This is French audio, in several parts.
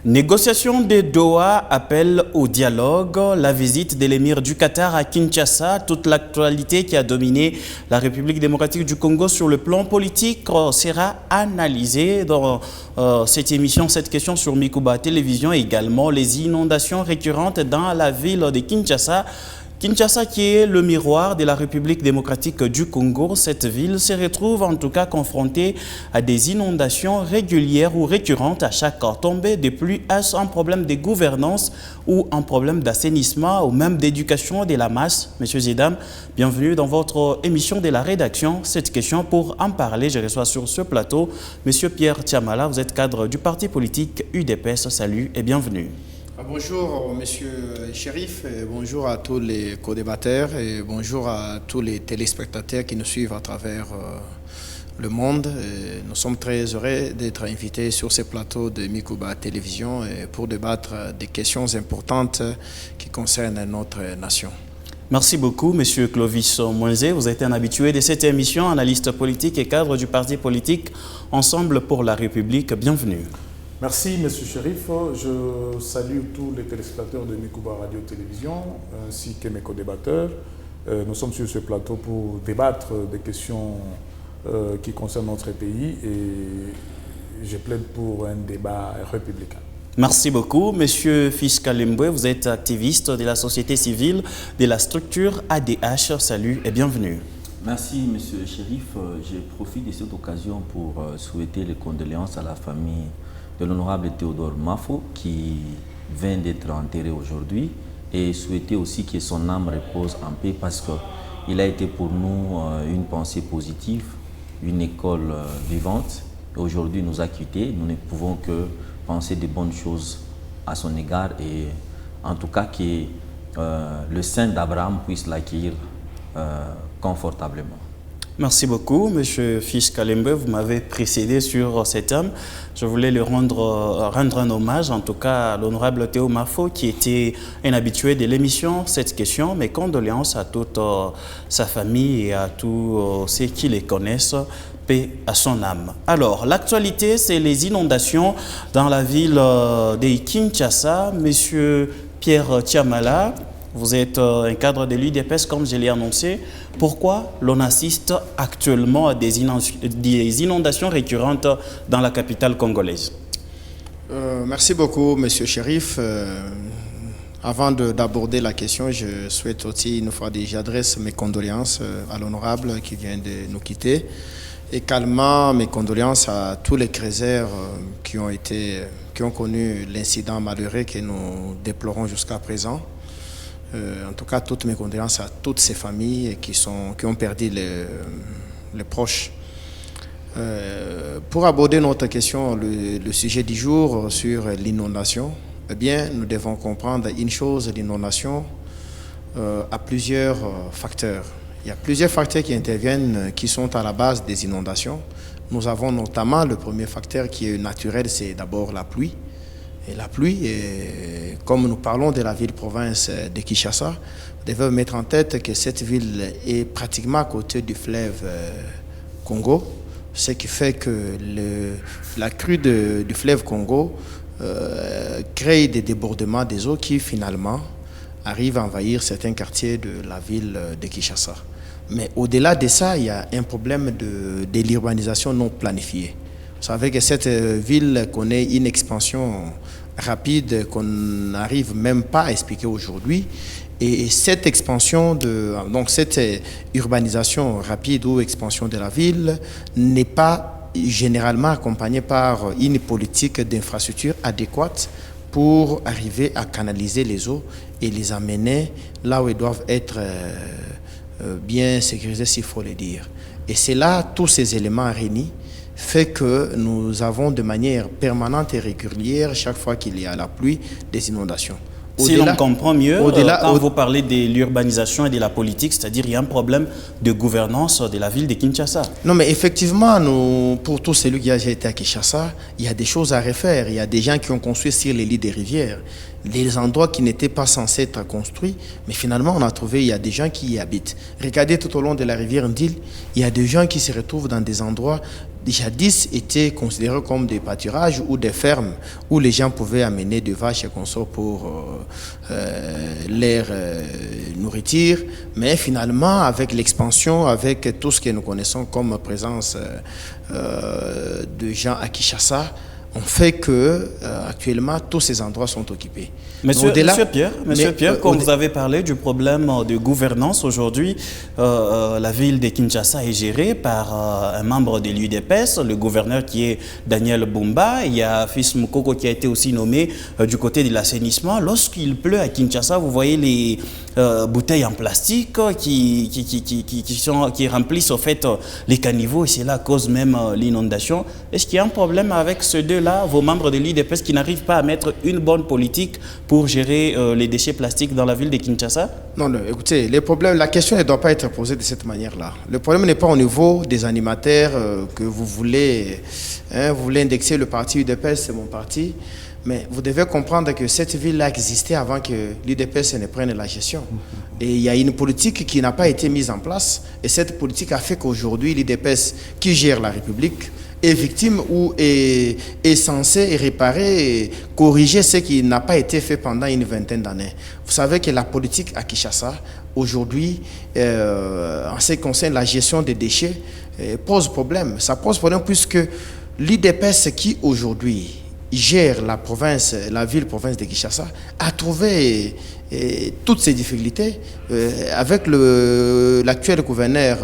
Négociation de Doha appelle au dialogue, la visite de l'émir du Qatar à Kinshasa, toute l'actualité qui a dominé la République démocratique du Congo sur le plan politique sera analysée dans cette émission, cette question sur Mikuba Télévision, également les inondations récurrentes dans la ville de Kinshasa. Kinshasa qui est le miroir de la République démocratique du Congo, cette ville se retrouve en tout cas confrontée à des inondations régulières ou récurrentes à chaque tombée de pluie. Est-ce un problème de gouvernance ou un problème d'assainissement ou même d'éducation de la masse? Messieurs et dames, bienvenue dans votre émission de la rédaction. Cette question pour en parler, je reçois sur ce plateau Monsieur Pierre Tiamala, vous êtes cadre du parti politique UDPS. Salut et bienvenue. Bonjour Monsieur Chérif, et bonjour à tous les co-débatteurs et bonjour à tous les téléspectateurs qui nous suivent à travers le monde. Et nous sommes très heureux d'être invités sur ce plateau de Mikuba Télévision pour débattre des questions importantes qui concernent notre nation. Merci beaucoup, Monsieur Clovis Moinzé. Vous êtes un habitué de cette émission, analyste politique et cadre du parti politique Ensemble pour la République. Bienvenue. Merci, M. Chérif. Je salue tous les téléspectateurs de Mikuba Radio-Télévision ainsi que mes co-débatteurs. Nous sommes sur ce plateau pour débattre des questions qui concernent notre pays et je plaide pour un débat républicain. Merci beaucoup, Monsieur Fiskalembe. Vous êtes activiste de la société civile de la structure ADH. Salut et bienvenue. Merci, Monsieur Chérif. Je profite de cette occasion pour souhaiter les condoléances à la famille de l'honorable Théodore Mafo qui vient d'être enterré aujourd'hui et souhaiter aussi que son âme repose en paix parce qu'il a été pour nous une pensée positive, une école vivante. Aujourd'hui, nous a quittés. Nous ne pouvons que penser de bonnes choses à son égard et en tout cas que le sein d'Abraham puisse l'accueillir confortablement. Merci beaucoup, Monsieur Fiskalembe. Vous m'avez précédé sur cet homme. Je voulais lui rendre un hommage, en tout cas à l'honorable Théo Mafo, qui était un habitué de l'émission. Cette question, mes condoléances à toute sa famille et à tous ceux qui les connaissent. Paix à son âme. Alors, l'actualité, c'est les inondations dans la ville de Kinshasa. Monsieur Pierre Tiamala, vous êtes un cadre de l'UDPS, comme je l'ai annoncé. Pourquoi l'on assiste actuellement à des inondations récurrentes dans la capitale congolaise? Merci beaucoup, Monsieur Chérif. Avant d'aborder la question, je souhaite aussi, une fois déjà, j'adresse mes condoléances à l'honorable qui vient de nous quitter. Également, mes condoléances à tous les Crézers qui ont connu l'incident malheureux que nous déplorons jusqu'à présent. En tout cas, toutes mes condoléances à toutes ces familles qui ont perdu les proches. Pour aborder notre question, le sujet du jour sur l'inondation, eh bien, nous devons comprendre une chose, l'inondation a plusieurs facteurs. Il y a plusieurs facteurs qui interviennent, qui sont à la base des inondations. Nous avons notamment le premier facteur qui est naturel, c'est d'abord la pluie. Et la pluie, comme nous parlons de la ville-province de Kinshasa, vous devez mettre en tête que cette ville est pratiquement à côté du fleuve Congo, ce qui fait que la crue du fleuve Congo crée des débordements des eaux qui finalement arrivent à envahir certains quartiers de la ville de Kinshasa. Mais au-delà de ça, il y a un problème de l'urbanisation non planifiée. Vous savez que cette ville connaît une expansion rapide qu'on n'arrive même pas à expliquer aujourd'hui. Et cette expansion, donc cette urbanisation rapide ou expansion de la ville n'est pas généralement accompagnée par une politique d'infrastructure adéquate pour arriver à canaliser les eaux et les amener là où elles doivent être bien sécurisées, s'il faut le dire. Et c'est là, tous ces éléments réunis, fait que nous avons de manière permanente et régulière, chaque fois qu'il y a la pluie, des inondations. Si l'on comprend mieux, quand vous parlez de l'urbanisation et de la politique, c'est-à-dire qu'il y a un problème de gouvernance de la ville de Kinshasa. Non, mais effectivement, pour tous celui qui a été à Kinshasa, il y a des choses à refaire. Il y a des gens qui ont construit sur les lits des rivières, des endroits qui n'étaient pas censés être construits, mais finalement, on a trouvé, il y a des gens qui y habitent. Regardez tout au long de la rivière Ndil, il y a des gens qui se retrouvent dans des endroits jadis étaient considérés comme des pâturages ou des fermes où les gens pouvaient amener des vaches et consorts pour les nourriture. Mais finalement, avec l'expansion, avec tout ce que nous connaissons comme présence de gens à Kinshasa, on fait que actuellement tous ces endroits sont occupés. Monsieur Pierre, comme vous avez parlé du problème de gouvernance aujourd'hui, la ville de Kinshasa est gérée par un membre de l'UDPS, le gouverneur qui est Daniel Bumba. Il y a Fils Moukoko qui a été aussi nommé du côté de l'assainissement. Lorsqu'il pleut à Kinshasa, vous voyez les bouteilles en plastique qui remplissent au fait les caniveaux et cela cause même l'inondation. Est-ce qu'il y a un problème avec ces deux-là, vos membres de l'UDPS qui n'arrivent pas à mettre une bonne politique pour gérer les déchets plastiques dans la ville de Kinshasa? Non, écoutez, les problèmes, la question ne doit pas être posée de cette manière-là. Le problème n'est pas au niveau des animateurs que vous voulez indexer le parti UDPS, c'est mon parti. Mais vous devez comprendre que cette ville-là existait avant que l'UDPS ne prenne la gestion. Et il y a une politique qui n'a pas été mise en place. Et cette politique a fait qu'aujourd'hui, l'UDPS qui gère la République est victime ou est censé réparer et corriger ce qui n'a pas été fait pendant une vingtaine d'années. Vous savez que la politique à Kinshasa, aujourd'hui, en ce qui concerne la gestion des déchets, pose problème. Ça pose problème puisque l'UDPS qui aujourd'hui gère la ville-province de Kinshasa, a trouvé toutes ces difficultés avec l'actuel gouverneur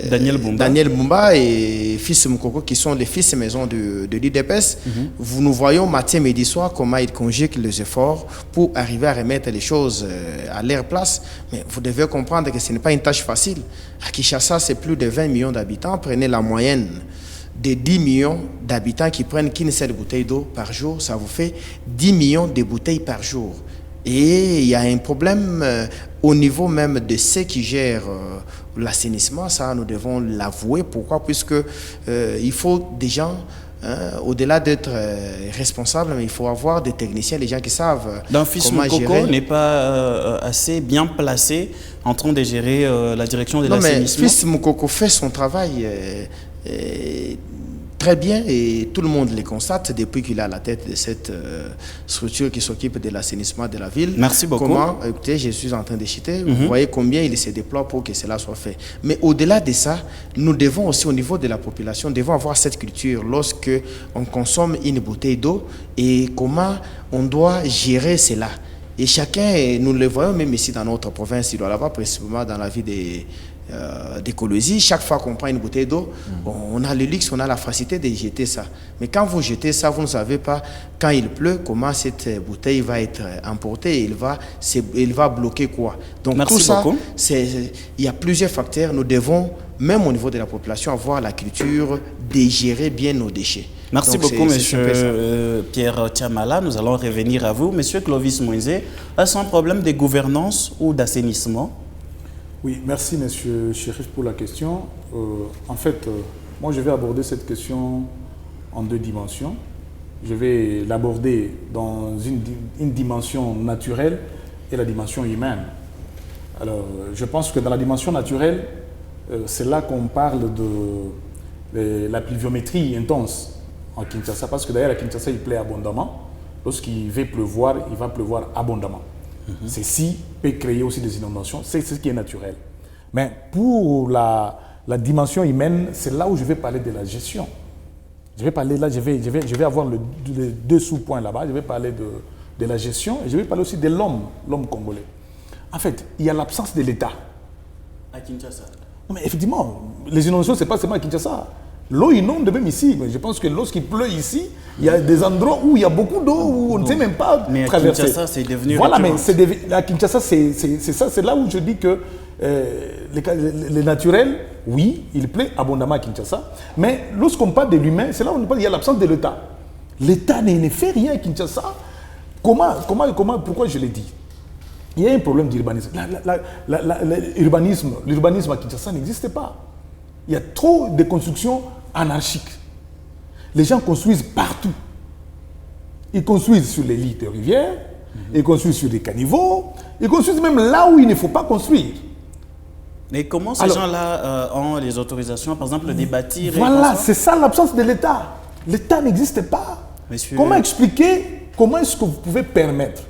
Daniel Bumba et Fils Moukoko, qui sont les fils et maisons de l'UDPS. Nous voyons matin, midi, soir comment ils conjuguent les efforts pour arriver à remettre les choses à leur place. Mais vous devez comprendre que ce n'est pas une tâche facile. À Kinshasa, c'est plus de 20 millions d'habitants. Prenez la moyenne de 10 millions d'habitants qui prennent qu'une seule bouteille d'eau par jour, ça vous fait 10 millions de bouteilles par jour. Et il y a un problème au niveau même de ceux qui gèrent l'assainissement, ça nous devons l'avouer. Pourquoi? Puisque il faut des gens, au-delà d'être responsable, mais il faut avoir des techniciens, des gens qui savent comment gérer. Coco n'est pas assez bien placé en train de gérer la direction de l'assainissement. Mais Fils Moukoko fait son travail très bien et tout le monde le constate depuis qu'il est à la tête de cette structure qui s'occupe de l'assainissement de la ville. Merci beaucoup. Écoutez, je suis en train de citer, vous voyez combien il se déploie pour que cela soit fait. Mais au-delà de ça, nous devons aussi au niveau de la population, devons avoir cette culture lorsque on consomme une bouteille d'eau et comment on doit gérer cela. Et chacun, nous le voyons même ici dans notre province, il doit l'avoir précisément dans la vie d'écologie. Chaque fois qu'on prend une bouteille d'eau, on a le luxe, on a la facilité de jeter ça. Mais quand vous jetez ça, vous ne savez pas, quand il pleut, comment cette bouteille va être emportée et il va bloquer quoi. Donc merci tout ça, beaucoup. Il y a plusieurs facteurs. Nous devons, même au niveau de la population, avoir la culture de gérer bien nos déchets. Merci beaucoup, monsieur Pierre Tiamala. Nous allons revenir à vous. Monsieur Clovis Moïse, est-ce un problème de gouvernance ou d'assainissement? Oui, merci, monsieur Chérif, pour la question. En fait, moi, je vais aborder cette question en deux dimensions. Je vais l'aborder dans une dimension naturelle et la dimension humaine. Alors, je pense que dans la dimension naturelle, c'est là qu'on parle de la pluviométrie intense en Kinshasa, parce que d'ailleurs à Kinshasa il pleut abondamment. Lorsqu'il va pleuvoir, il va pleuvoir abondamment. Ceci peut créer aussi des inondations, c'est ce qui est naturel. Mais pour la dimension humaine, c'est là où je vais parler de la gestion. Je vais parler là, je vais avoir les deux sous-points là-bas. Je vais parler de la gestion et je vais parler aussi de l'homme congolais. En fait, il y a l'absence de l'État. À Kinshasa. Non, mais effectivement, les inondations, ce n'est pas seulement à Kinshasa. L'eau inonde même ici. Mais je pense que lorsqu'il pleut ici, il y a des endroits où il y a beaucoup d'eau, où on ne sait même pas mais traverser. À Kinshasa, c'est devenu... Voilà, mais à Kinshasa, c'est ça. C'est là où je dis que les naturels, oui, il pleut abondamment à Kinshasa. Mais lorsqu'on parle de l'humain, c'est là où on parle, il y a l'absence de l'État. L'État ne fait rien à Kinshasa. Pourquoi je l'ai dit? Il y a un problème d'urbanisme. L'urbanisme à Kinshasa n'existe pas. Il y a trop de constructions anarchiques. Les gens construisent partout. Ils construisent sur les lits de rivières, ils construisent sur des caniveaux, ils construisent même là où il ne faut pas construire. Mais comment ces gens-là ont les autorisations, par exemple, de bâtir? Voilà, c'est ça l'absence de l'État. L'État n'existe pas. Monsieur... Comment expliquer, comment est-ce que vous pouvez permettre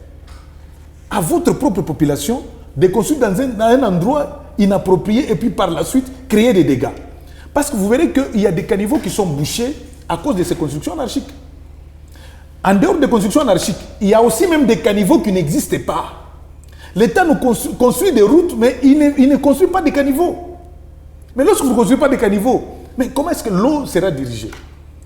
à votre propre population de construire dans un endroit inapproprié et puis par la suite créer des dégâts? Parce que vous verrez qu'il y a des caniveaux qui sont bouchés à cause de ces constructions anarchiques. En dehors des constructions anarchiques, il y a aussi même des caniveaux qui n'existent pas. L'État nous construit des routes, mais il ne construit pas des caniveaux. Mais lorsque vous ne construisez pas des caniveaux, mais comment est-ce que l'eau sera dirigée?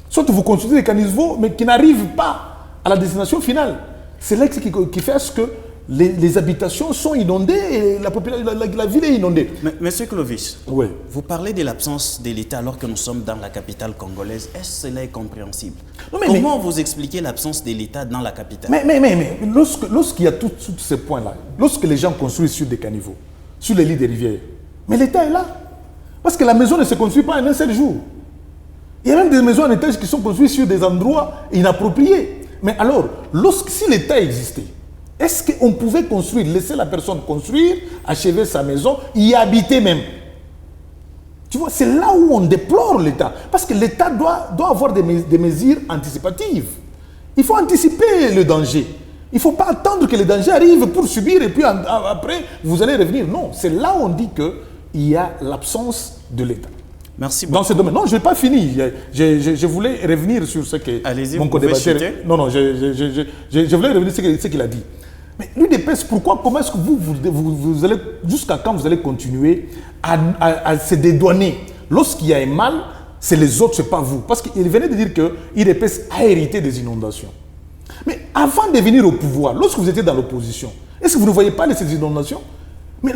Soit vous construisez des caniveaux, mais qui n'arrivent pas à la destination finale. C'est là qui fait ce que les habitations sont inondées et la ville est inondée. Mais, Monsieur Clovis, oui. Vous parlez de l'absence de l'État alors que nous sommes dans la capitale congolaise. Est-ce que cela est compréhensible? Comment vous expliquez l'absence de l'État dans la capitale? Mais lorsqu'il y a tous ces points-là, lorsque les gens construisent sur des caniveaux, sur les lits des rivières, mais l'État est là. Parce que la maison ne se construit pas en un seul jour. Il y a même des maisons en étage qui sont construites sur des endroits inappropriés. Mais alors, si l'État existait, est-ce qu'on pouvait construire, laisser la personne construire, achever sa maison, y habiter même? Tu vois, c'est là où on déplore l'État. Parce que l'État doit avoir des mesures anticipatives. Il faut anticiper le danger. Il ne faut pas attendre que le danger arrive pour subir et puis après, vous allez revenir. Non, c'est là où on dit qu'il y a l'absence de l'État. Merci beaucoup. Dans ce domaine. Non, je n'ai pas fini. Je voulais revenir sur ce que mon co-débatteur... Non, je voulais revenir sur ce qu'il a dit. Mais l'UDPS, comment est-ce que vous allez, jusqu'à quand vous allez continuer à se dédouaner? Lorsqu'il y a un mal, c'est les autres, ce n'est pas vous. Parce qu'il venait de dire que l'UDPS a hérité des inondations. Mais avant de venir au pouvoir, lorsque vous étiez dans l'opposition, est-ce que vous ne voyez pas ces inondations? Mais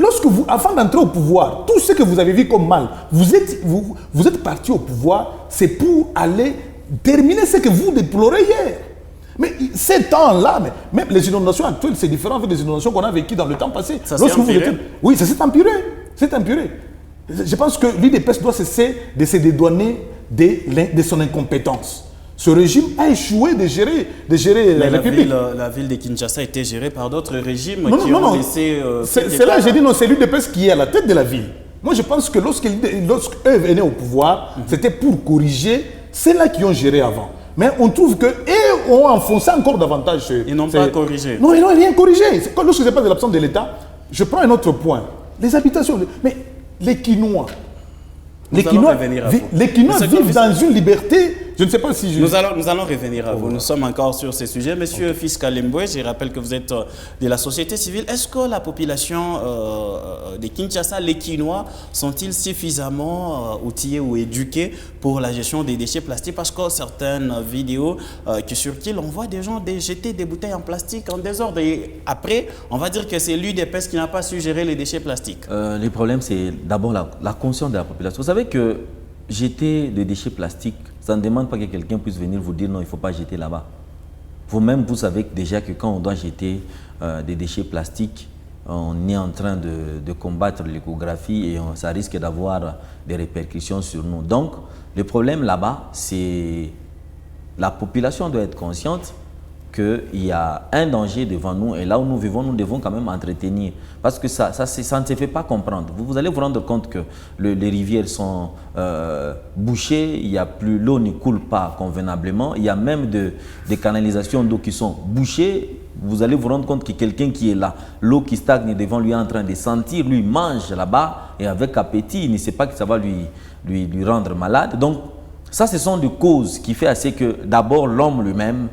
avant d'entrer au pouvoir, tout ce que vous avez vu comme mal, vous êtes parti au pouvoir, c'est pour aller terminer ce que vous déplorez hier. Mais ces temps-là, même les inondations actuelles, c'est différent avec les inondations qu'on a vécues dans le temps passé. Ça s'est empiré? Oui, ça s'est empiré. C'est empiré. Je pense que l'UDPS doit cesser de se dédouaner de son incompétence. Ce régime a échoué de gérer la République. La ville de Kinshasa a été gérée par d'autres régimes qui ont laissé... c'est là que j'ai dit, non, c'est l'UDPS qui est à la tête de la ville. Moi, je pense que lorsqu'eux venaient au pouvoir, c'était pour corriger ceux-là qui ont géré avant. Mais on trouve qu'eux ont enfoncé encore davantage. Ils n'ont pas corrigé. Non, ils n'ont rien corrigé. Lorsque je parle de l'absence de l'État, je prends un autre point. Les habitations. Mais les Quinois. Les Quinois vivent dans une liberté. Je ne sais pas si je... Nous allons revenir à vous. Nous sommes encore sur ces sujets. Monsieur Fiscal Mboué, je rappelle que vous êtes de la société civile. Est-ce que la population de Kinshasa, les Quinois, sont-ils suffisamment outillés ou éduqués pour la gestion des déchets plastiques? Parce que certaines vidéos qui circulent, on voit des gens jeter des bouteilles en plastique en désordre. Et après, on va dire que c'est l'UDPS qui n'a pas su gérer les déchets plastiques. Le problème, c'est d'abord la conscience de la population. Vous savez que jeter des déchets plastiques, ça ne demande pas que quelqu'un puisse venir vous dire non, il ne faut pas jeter là-bas. Vous-même, vous savez déjà que quand on doit jeter des déchets plastiques, on est en train de combattre l'écographie et ça risque d'avoir des répercussions sur nous. Donc, le problème là-bas, c'est la population doit être consciente qu'il y a un danger devant nous et là où nous vivons, nous devons quand même entretenir. Parce que ça ne se fait pas comprendre. Vous allez vous rendre compte que les rivières sont bouchées, l'eau ne coule pas convenablement, il y a même des canalisations d'eau qui sont bouchées. Vous allez vous rendre compte que quelqu'un qui est là, l'eau qui stagne devant lui est en train de sentir, lui mange là-bas et avec appétit, il ne sait pas que ça va lui rendre malade. Donc ça, ce sont des causes qui font assez que d'abord l'homme lui-même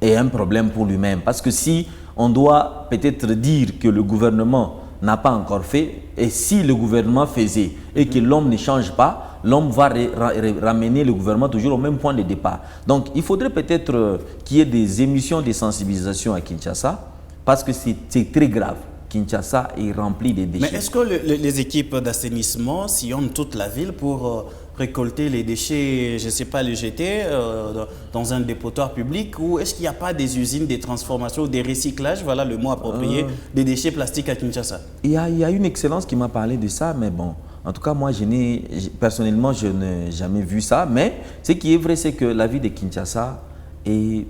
est un problème pour lui-même. Parce que si on doit peut-être dire que le gouvernement n'a pas encore fait, et si le gouvernement faisait et que l'homme ne change pas, l'homme va ramener le gouvernement toujours au même point de départ. Donc il faudrait peut-être qu'il y ait des émissions de sensibilisation à Kinshasa, parce que c'est très grave. Kinshasa est rempli de déchets. Mais est-ce que les équipes d'assainissement sillonnent toute la ville pour récolter les déchets, je ne sais pas, les jeter dans un dépotoir public, ou est-ce qu'il n'y a pas des usines de transformation ou des recyclages, voilà le mot approprié, des déchets plastiques à Kinshasa? Il y a une excellence qui m'a parlé de ça, mais bon, en tout cas moi personnellement je n'ai jamais vu ça, mais ce qui est vrai c'est que la ville de Kinshasa est,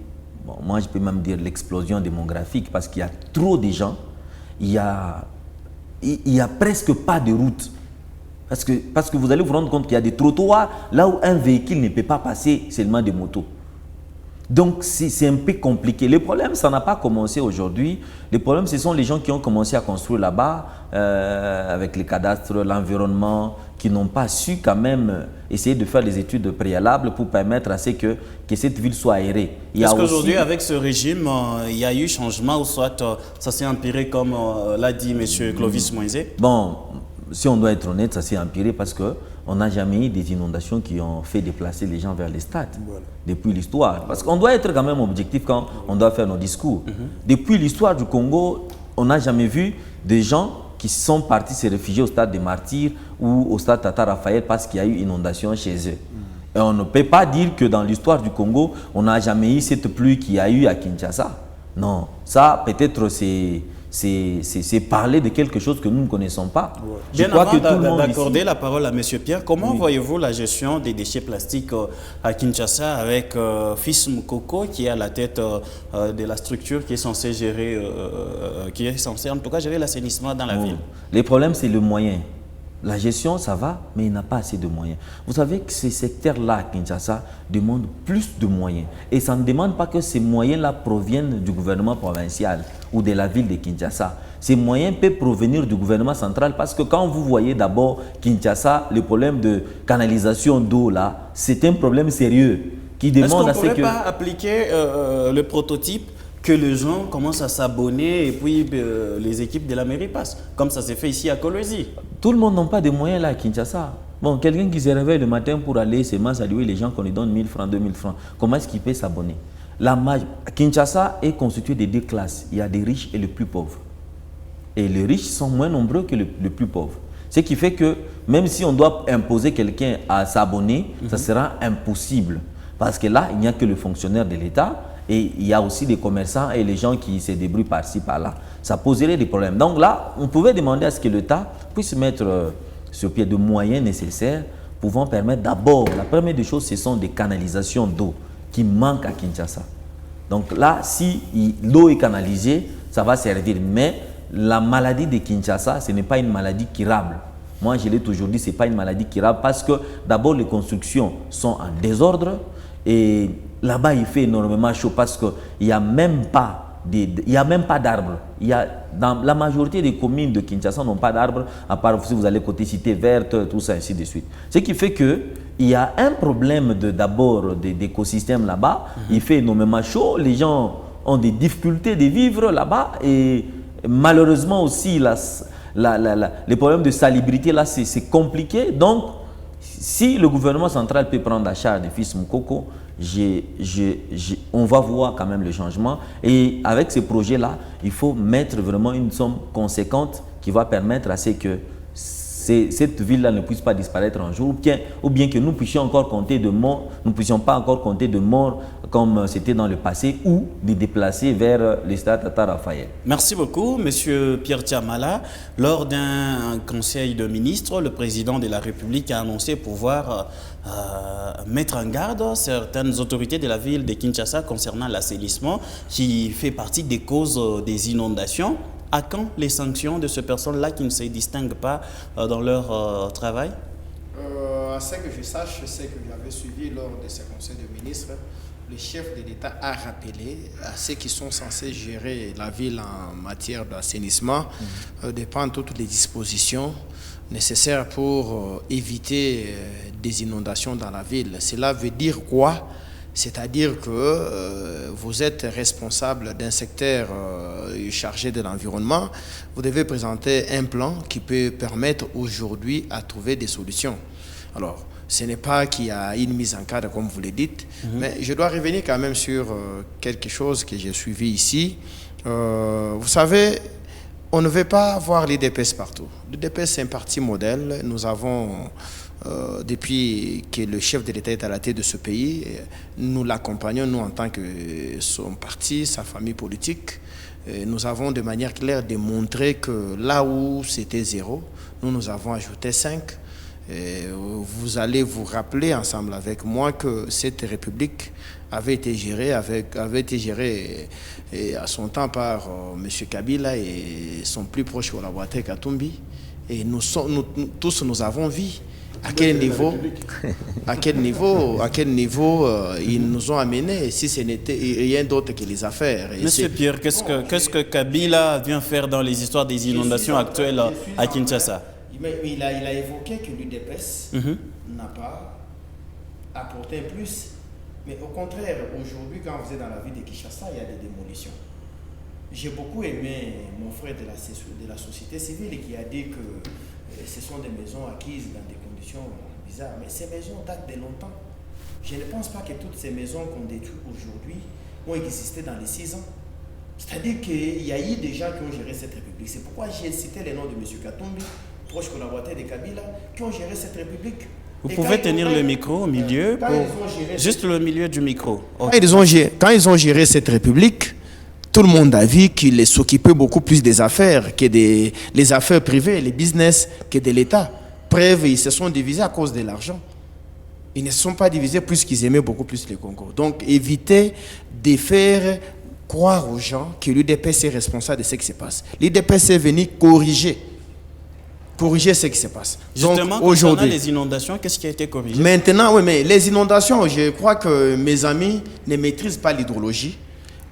bon, moi je peux même dire l'explosion démographique parce qu'il y a trop de gens, il y a presque pas de route. Parce que vous allez vous rendre compte qu'il y a des trottoirs là où un véhicule ne peut pas passer, seulement des motos. Donc, c'est un peu compliqué. Le problème, ça n'a pas commencé aujourd'hui. Le problème, ce sont les gens qui ont commencé à construire là-bas, avec les cadastres, l'environnement, qui n'ont pas su quand même essayer de faire des études préalables pour permettre à ce que cette ville soit aérée. Est-ce qu'aujourd'hui, avec ce régime, il y a eu changement ou soit ça s'est empiré comme l'a dit M. Clovis Moïse? Bon, si on doit être honnête, ça s'est empiré parce qu'on n'a jamais eu des inondations qui ont fait déplacer les gens vers les stades depuis l'histoire. Parce qu'on doit être quand même objectif quand on doit faire nos discours. Depuis l'histoire du Congo, on n'a jamais vu des gens qui sont partis se réfugier au stade des Martyrs ou au stade Tata Raphaël parce qu'il y a eu inondation chez eux. Et on ne peut pas dire que dans l'histoire du Congo, on n'a jamais eu cette pluie qu'il y a eu à Kinshasa. Non, ça peut-être c'est parler de quelque chose que nous ne connaissons pas. Bien avant d'accorder la parole à M. Pierre, comment voyez-vous la gestion des déchets plastiques à Kinshasa avec Fils Moukoko qui est à la tête de la structure qui est censée gérer, en tout cas gérer l'assainissement dans la ville? Le problème, c'est le moyen. La gestion, ça va, mais il n'a pas assez de moyens. Vous savez que ces secteurs-là à Kinshasa demandent plus de moyens. Et ça ne demande pas que ces moyens-là proviennent du gouvernement provincial ou de la ville de Kinshasa. Ces moyens peuvent provenir du gouvernement central parce que quand vous voyez d'abord Kinshasa, le problème de canalisation d'eau là, c'est un problème sérieux qui demande à ce que... Est-ce qu'on ne pourrait pas appliquer le prototype que les gens commencent à s'abonner et puis les équipes de la mairie passent, comme ça s'est fait ici à Kolwezi? Tout le monde n'a pas de moyens là à Kinshasa. Bon, quelqu'un qui se réveille le matin pour aller seulement saluer les gens qu'on lui donne 1000 francs, 2000 francs, comment est-ce qu'il peut s'abonner? Kinshasa est constitué de deux classes. Il y a des riches et les plus pauvres. Et les riches sont moins nombreux que les plus pauvres. Ce qui fait que même si on doit imposer quelqu'un à s'abonner, ça sera impossible. Parce que là, il n'y a que le fonctionnaire de l'État. Et il y a aussi des commerçants et les gens qui se débrouillent par-ci, par-là. Ça poserait des problèmes. Donc là, on pouvait demander à ce que l'État puisse mettre sur pied de moyens nécessaires pouvant permettre d'abord, la première des choses, ce sont des canalisations d'eau qui manquent à Kinshasa. Donc là, si l'eau est canalisée, ça va servir. Mais la maladie de Kinshasa, ce n'est pas une maladie curable. Moi, je l'ai toujours dit, ce n'est pas une maladie curable parce que d'abord, les constructions sont en désordre et là-bas, il fait énormément chaud parce qu'il n'y a même pas d'arbres. Dans la majorité des communes de Kinshasa n'ont pas d'arbres, à part si vous allez côté Cité Verte, tout ça, ainsi de suite. Ce qui fait qu'il y a un problème d'abord d'écosystème là-bas. Il fait énormément chaud, les gens ont des difficultés de vivre là-bas et malheureusement aussi, les problèmes de salubrité là, c'est compliqué. Donc, si le gouvernement central peut prendre à charge des Fils Moukoko, on va voir quand même le changement. Et avec ces projets-là, il faut mettre vraiment une somme conséquente qui va permettre à ce que cette ville-là ne puisse pas disparaître un jour, ou bien que nous puissions encore compter de morts, nous ne puissions pas encore compter de morts comme c'était dans le passé, ou de déplacer vers les stades Tata Raphaël. Merci beaucoup, M. Pierre Tiamala. Lors d'un conseil de ministres, le président de la République a annoncé pouvoir mettre en garde certaines autorités de la ville de Kinshasa concernant l'assainissement qui fait partie des causes des inondations. À quand les sanctions de ces personnes-là qui ne se distinguent pas dans leur travail? À ce que je sache, c'est que j'avais suivi lors de ce conseil de ministres, le chef de l'État a rappelé à ceux qui sont censés gérer la ville en matière d'assainissement de prendre toutes les dispositions nécessaires pour éviter des inondations dans la ville. Cela veut dire quoi? C'est-à-dire que vous êtes responsable d'un secteur chargé de l'environnement, vous devez présenter un plan qui peut permettre aujourd'hui à trouver des solutions. Alors, ce n'est pas qu'il y a une mise en cadre, comme vous le dites, mais je dois revenir quand même sur quelque chose que j'ai suivi ici. Vous savez, on ne veut pas voir l'IDPS partout. L'IDPS, c'est un parti modèle. Nous avons... depuis que le chef de l'État est à la tête de ce pays, nous l'accompagnons, nous en tant que son parti, sa famille politique. Nous avons de manière claire démontré que là où c'était 0, nous avons ajouté 5. Vous allez vous rappeler ensemble avec moi que cette République avait été gérée à son temps par M. Kabila et son plus proche collaborateur Katumbi. Et nous tous, nous avons vu à quel niveau ils nous ont amenés, si ce n'était rien d'autre que les affaires. Monsieur Pierre, qu'est-ce que Kabila vient faire dans les histoires des inondations actuelles à Kinshasa? Il a évoqué que l'UDPS n'a pas apporté plus. Mais au contraire, aujourd'hui, quand vous êtes dans la ville de Kinshasa, il y a des démolitions. J'ai beaucoup aimé mon frère de la société civile qui a dit que ce sont des maisons acquises dans des conditions bizarres. Mais ces maisons datent de longtemps. Je ne pense pas que toutes ces maisons qu'on détruit aujourd'hui ont existé dans les 6 ans. C'est-à-dire qu'il y a eu des gens qui ont géré cette république. C'est pourquoi j'ai cité les noms de M. Katumbi, proche collaborateur de Kabila, qui ont géré cette république. Vous pouvez tenir le micro au milieu, juste le milieu du micro. Quand ils ont géré cette république, tout le monde a vu qu'ils s'occupaient beaucoup plus des affaires que les affaires privées, les business, que de l'État. Preuve, ils se sont divisés à cause de l'argent. Ils ne se sont pas divisés puisqu'ils aimaient beaucoup plus le Congo. Donc, évitez de faire croire aux gens que l'UDPS est responsable de ce qui se passe. L'UDPS est venu corriger ce qui se passe. Justement, concernant les inondations, qu'est-ce qui a été corrigé? Maintenant, oui, mais les inondations, je crois que mes amis ne maîtrisent pas l'hydrologie.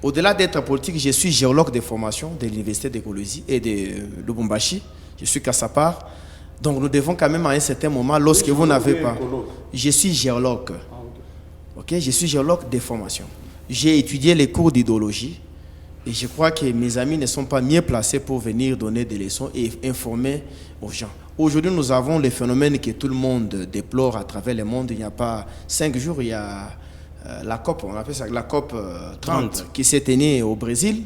Au-delà d'être politique, je suis géologue de formation de l'Université d'écologie et de Lubumbashi. Je suis Kassapar. Donc nous devons quand même à un certain moment, lorsque vous n'avez pas... Je suis géologue. Okay? Je suis géologue de formation. J'ai étudié les cours d'hydrologie et je crois que mes amis ne sont pas mieux placés pour venir donner des leçons et informer aux gens. Aujourd'hui, nous avons les phénomènes que tout le monde déplore à travers le monde. Il n'y a pas 5 jours, il y a... la COP, on appelle ça la COP 30 qui s'est tenue au Brésil.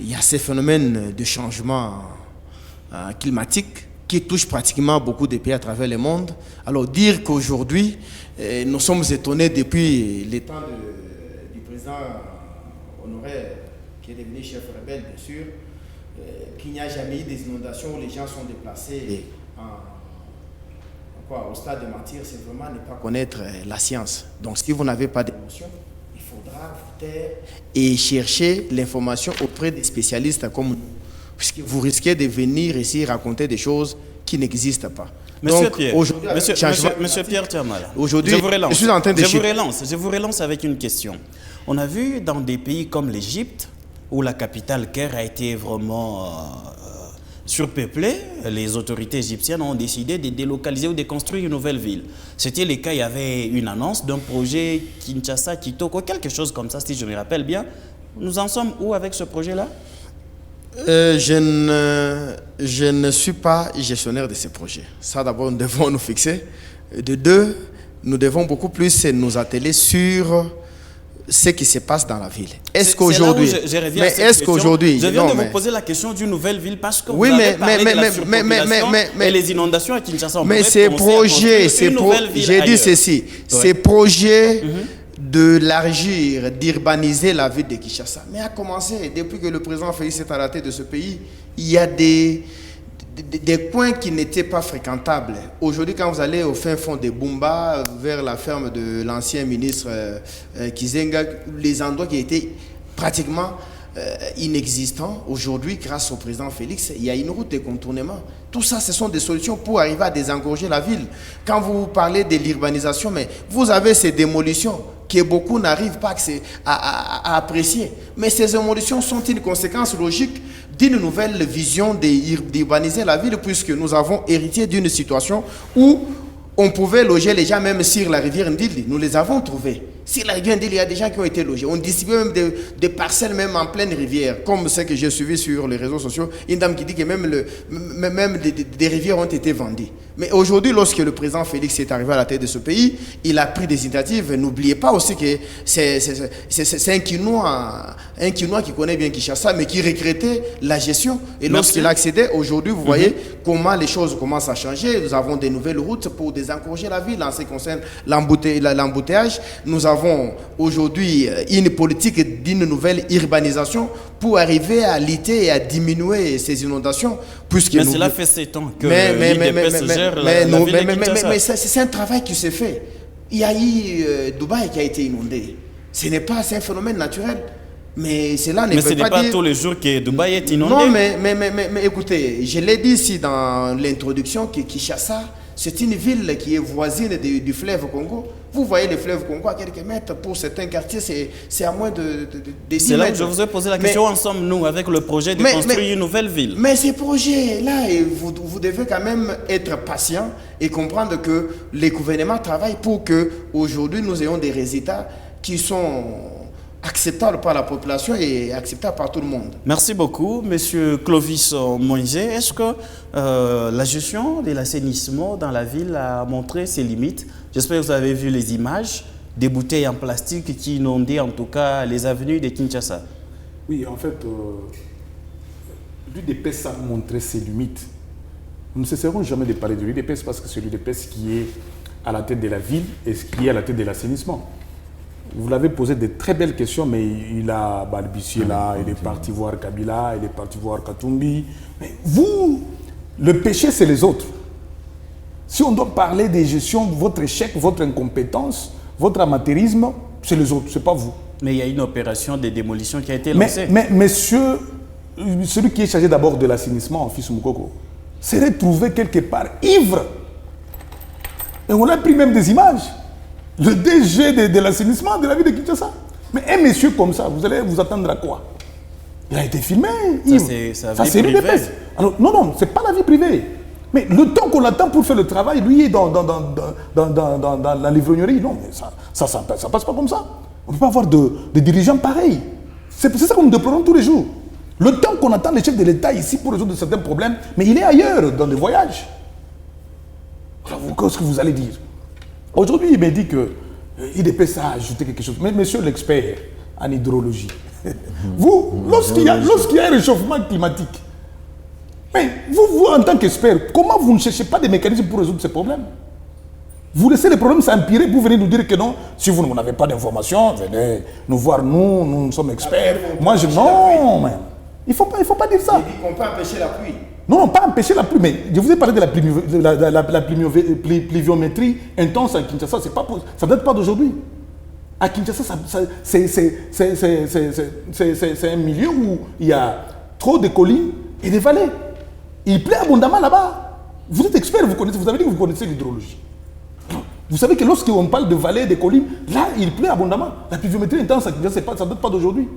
Il y a ces phénomènes de changement climatique qui touchent pratiquement beaucoup de pays à travers le monde. Alors dire qu'aujourd'hui, nous sommes étonnés depuis les temps du président Honoré, qui est devenu chef rebelle, bien sûr, qu'il n'y a jamais eu des inondations où les gens sont déplacés au stade de mentir, c'est vraiment ne pas connaître la science. Donc si vous n'avez pas d'émotion, il faudra vous taire et chercher l'information auprès des spécialistes comme nous, puisque vous risquez de venir ici raconter des choses qui n'existent pas. Monsieur Pierre, Monsieur Pierre Tiamala, aujourd'hui, je vous relance avec une question. On a vu dans des pays comme l'Égypte, où la capitale Caire a été vraiment surpeuplée, les autorités égyptiennes ont décidé de délocaliser ou de construire une nouvelle ville. C'était le cas, il y avait une annonce d'un projet Kinshasa, Kitoko, quelque chose comme ça, si je me rappelle bien. Nous en sommes où avec ce projet-là? Je ne suis pas gestionnaire de ce projet. Ça, d'abord, nous devons nous fixer. De deux, nous devons beaucoup plus nous atteler sur ce qui se passe dans la ville. Est-ce qu'aujourd'hui... Je viens de vous poser la question d'une nouvelle ville parce que vous avez parlé de la surpopulation et les inondations à Kinshasa. Mais ces projets, j'ai dit ceci, ces projets d'élargir, d'urbaniser la ville de Kinshasa, mais a commencé depuis que le président Félix est à la tête de ce pays, il y a des coins qui n'étaient pas fréquentables. Aujourd'hui, quand vous allez au fin fond de Bumba, vers la ferme de l'ancien ministre Kizenga, les endroits qui étaient pratiquement inexistants, aujourd'hui, grâce au président Félix, il y a une route de contournement. Tout ça, ce sont des solutions pour arriver à désengorger la ville. Quand vous parlez de l'urbanisation, mais vous avez ces démolitions que beaucoup n'arrivent pas à apprécier. Mais ces démolitions sont une conséquence logique d'une nouvelle vision d'urbaniser la ville, puisque nous avons hérité d'une situation où on pouvait loger les gens même sur la rivière Ndili. Nous les avons trouvés. Sur la rivière Ndili, il y a des gens qui ont été logés. On distribuait même des parcelles même en pleine rivière, comme ce que j'ai suivi sur les réseaux sociaux. Une dame qui dit que même des rivières ont été vendues. Mais aujourd'hui, lorsque le président Félix est arrivé à la tête de ce pays, il a pris des initiatives. N'oubliez pas aussi que c'est un Quinois qui connaît bien Kinshasa, mais qui regrettait la gestion. Et lorsqu'il a accédé, aujourd'hui, vous voyez comment les choses commencent à changer. Nous avons des nouvelles routes pour désencourager la ville en ce qui concerne l'embouteillage. Nous avons aujourd'hui une politique d'une nouvelle urbanisation pour arriver à lutter et à diminuer ces inondations. Mais cela fait 7 ans que l'IDPS gère la ville de Kinshasa. Mais c'est un travail qui se fait. Il y a eu Dubaï qui a été inondé. C'est un phénomène naturel. Mais cela ne veut ce n'est pas dire... tous les jours que Dubaï est inondé. Non, mais écoutez, je l'ai dit ici dans l'introduction que Kinshasa, c'est une ville qui est voisine du fleuve Congo. Vous voyez le fleuve Congo à quelques mètres. Pour certains quartiers, c'est à moins de 10 mètres. C'est là que je vous ai posé la question ensemble, nous, avec le projet de construire une nouvelle ville. Mais ces projets-là, vous devez quand même être patient et comprendre que les gouvernements travaillent pour qu'aujourd'hui, nous ayons des résultats qui sont acceptable par la population et acceptable par tout le monde. Merci beaucoup, Monsieur Clovis Moïse. Est-ce que la gestion de l'assainissement dans la ville a montré ses limites? J'espère que vous avez vu les images des bouteilles en plastique qui inondaient en tout cas les avenues de Kinshasa. Oui, en fait, l'UDPS a montré ses limites. Nous ne cesserons jamais de parler de l'UDPS parce que c'est l'UDPS qui est à la tête de la ville et qui est à la tête de l'assainissement. Vous l'avez posé de très belles questions, mais il a balbutié là, il est parti voir Kabila, il est parti voir Katumbi. Mais vous, le péché, c'est les autres. Si on doit parler des gestions, votre échec, votre incompétence, votre amateurisme, c'est les autres, c'est pas vous. Mais il y a une opération de démolition qui a été lancée. Mais monsieur, celui qui est chargé d'abord de l'assainissement, en Fils Moukoko, s'est retrouvé quelque part ivre. Et on a pris même des images. Le DG de l'assainissement de la ville de Kinshasa. Mais un monsieur comme ça, vous allez vous attendre à quoi? Il a été filmé. Ça, c'est l'UDPS. Alors, non, c'est pas la vie privée. Mais le temps qu'on attend pour faire le travail, lui est dans la livrognerie. Non, mais ça passe pas comme ça. On ne peut pas avoir de dirigeants pareils. C'est ça que nous déplorons tous les jours. Le temps qu'on attend les chefs de l'État ici pour résoudre certains problèmes, mais il est ailleurs, dans des voyages. Alors, qu'est-ce que vous allez dire? Aujourd'hui, il m'a dit que l'IDPS a ajouté quelque chose. Mais monsieur l'expert en hydrologie, vous, lorsqu'il y a un réchauffement climatique, mais vous en tant qu'expert, comment vous ne cherchez pas des mécanismes pour résoudre ces problèmes? Vous laissez les problèmes s'empirer pour venir nous dire que non, si vous n'avez pas d'informations, venez nous voir, nous sommes experts. Moi, non, mais il ne faut pas dire ça. Il dit qu'on peut empêcher la pluie. Non, pas empêcher la pluie, mais je vous ai parlé de la pluviométrie intense à Kinshasa, ça ne date pas d'aujourd'hui. À Kinshasa, c'est un milieu où il y a trop de collines et des vallées. Il pleut abondamment là-bas. Vous êtes expert, vous avez dit que vous connaissez l'hydrologie. Vous savez que lorsqu'on parle de vallées et de collines, là, il pleut abondamment. La pluviométrie intense à Kinshasa, ça ne date pas d'aujourd'hui.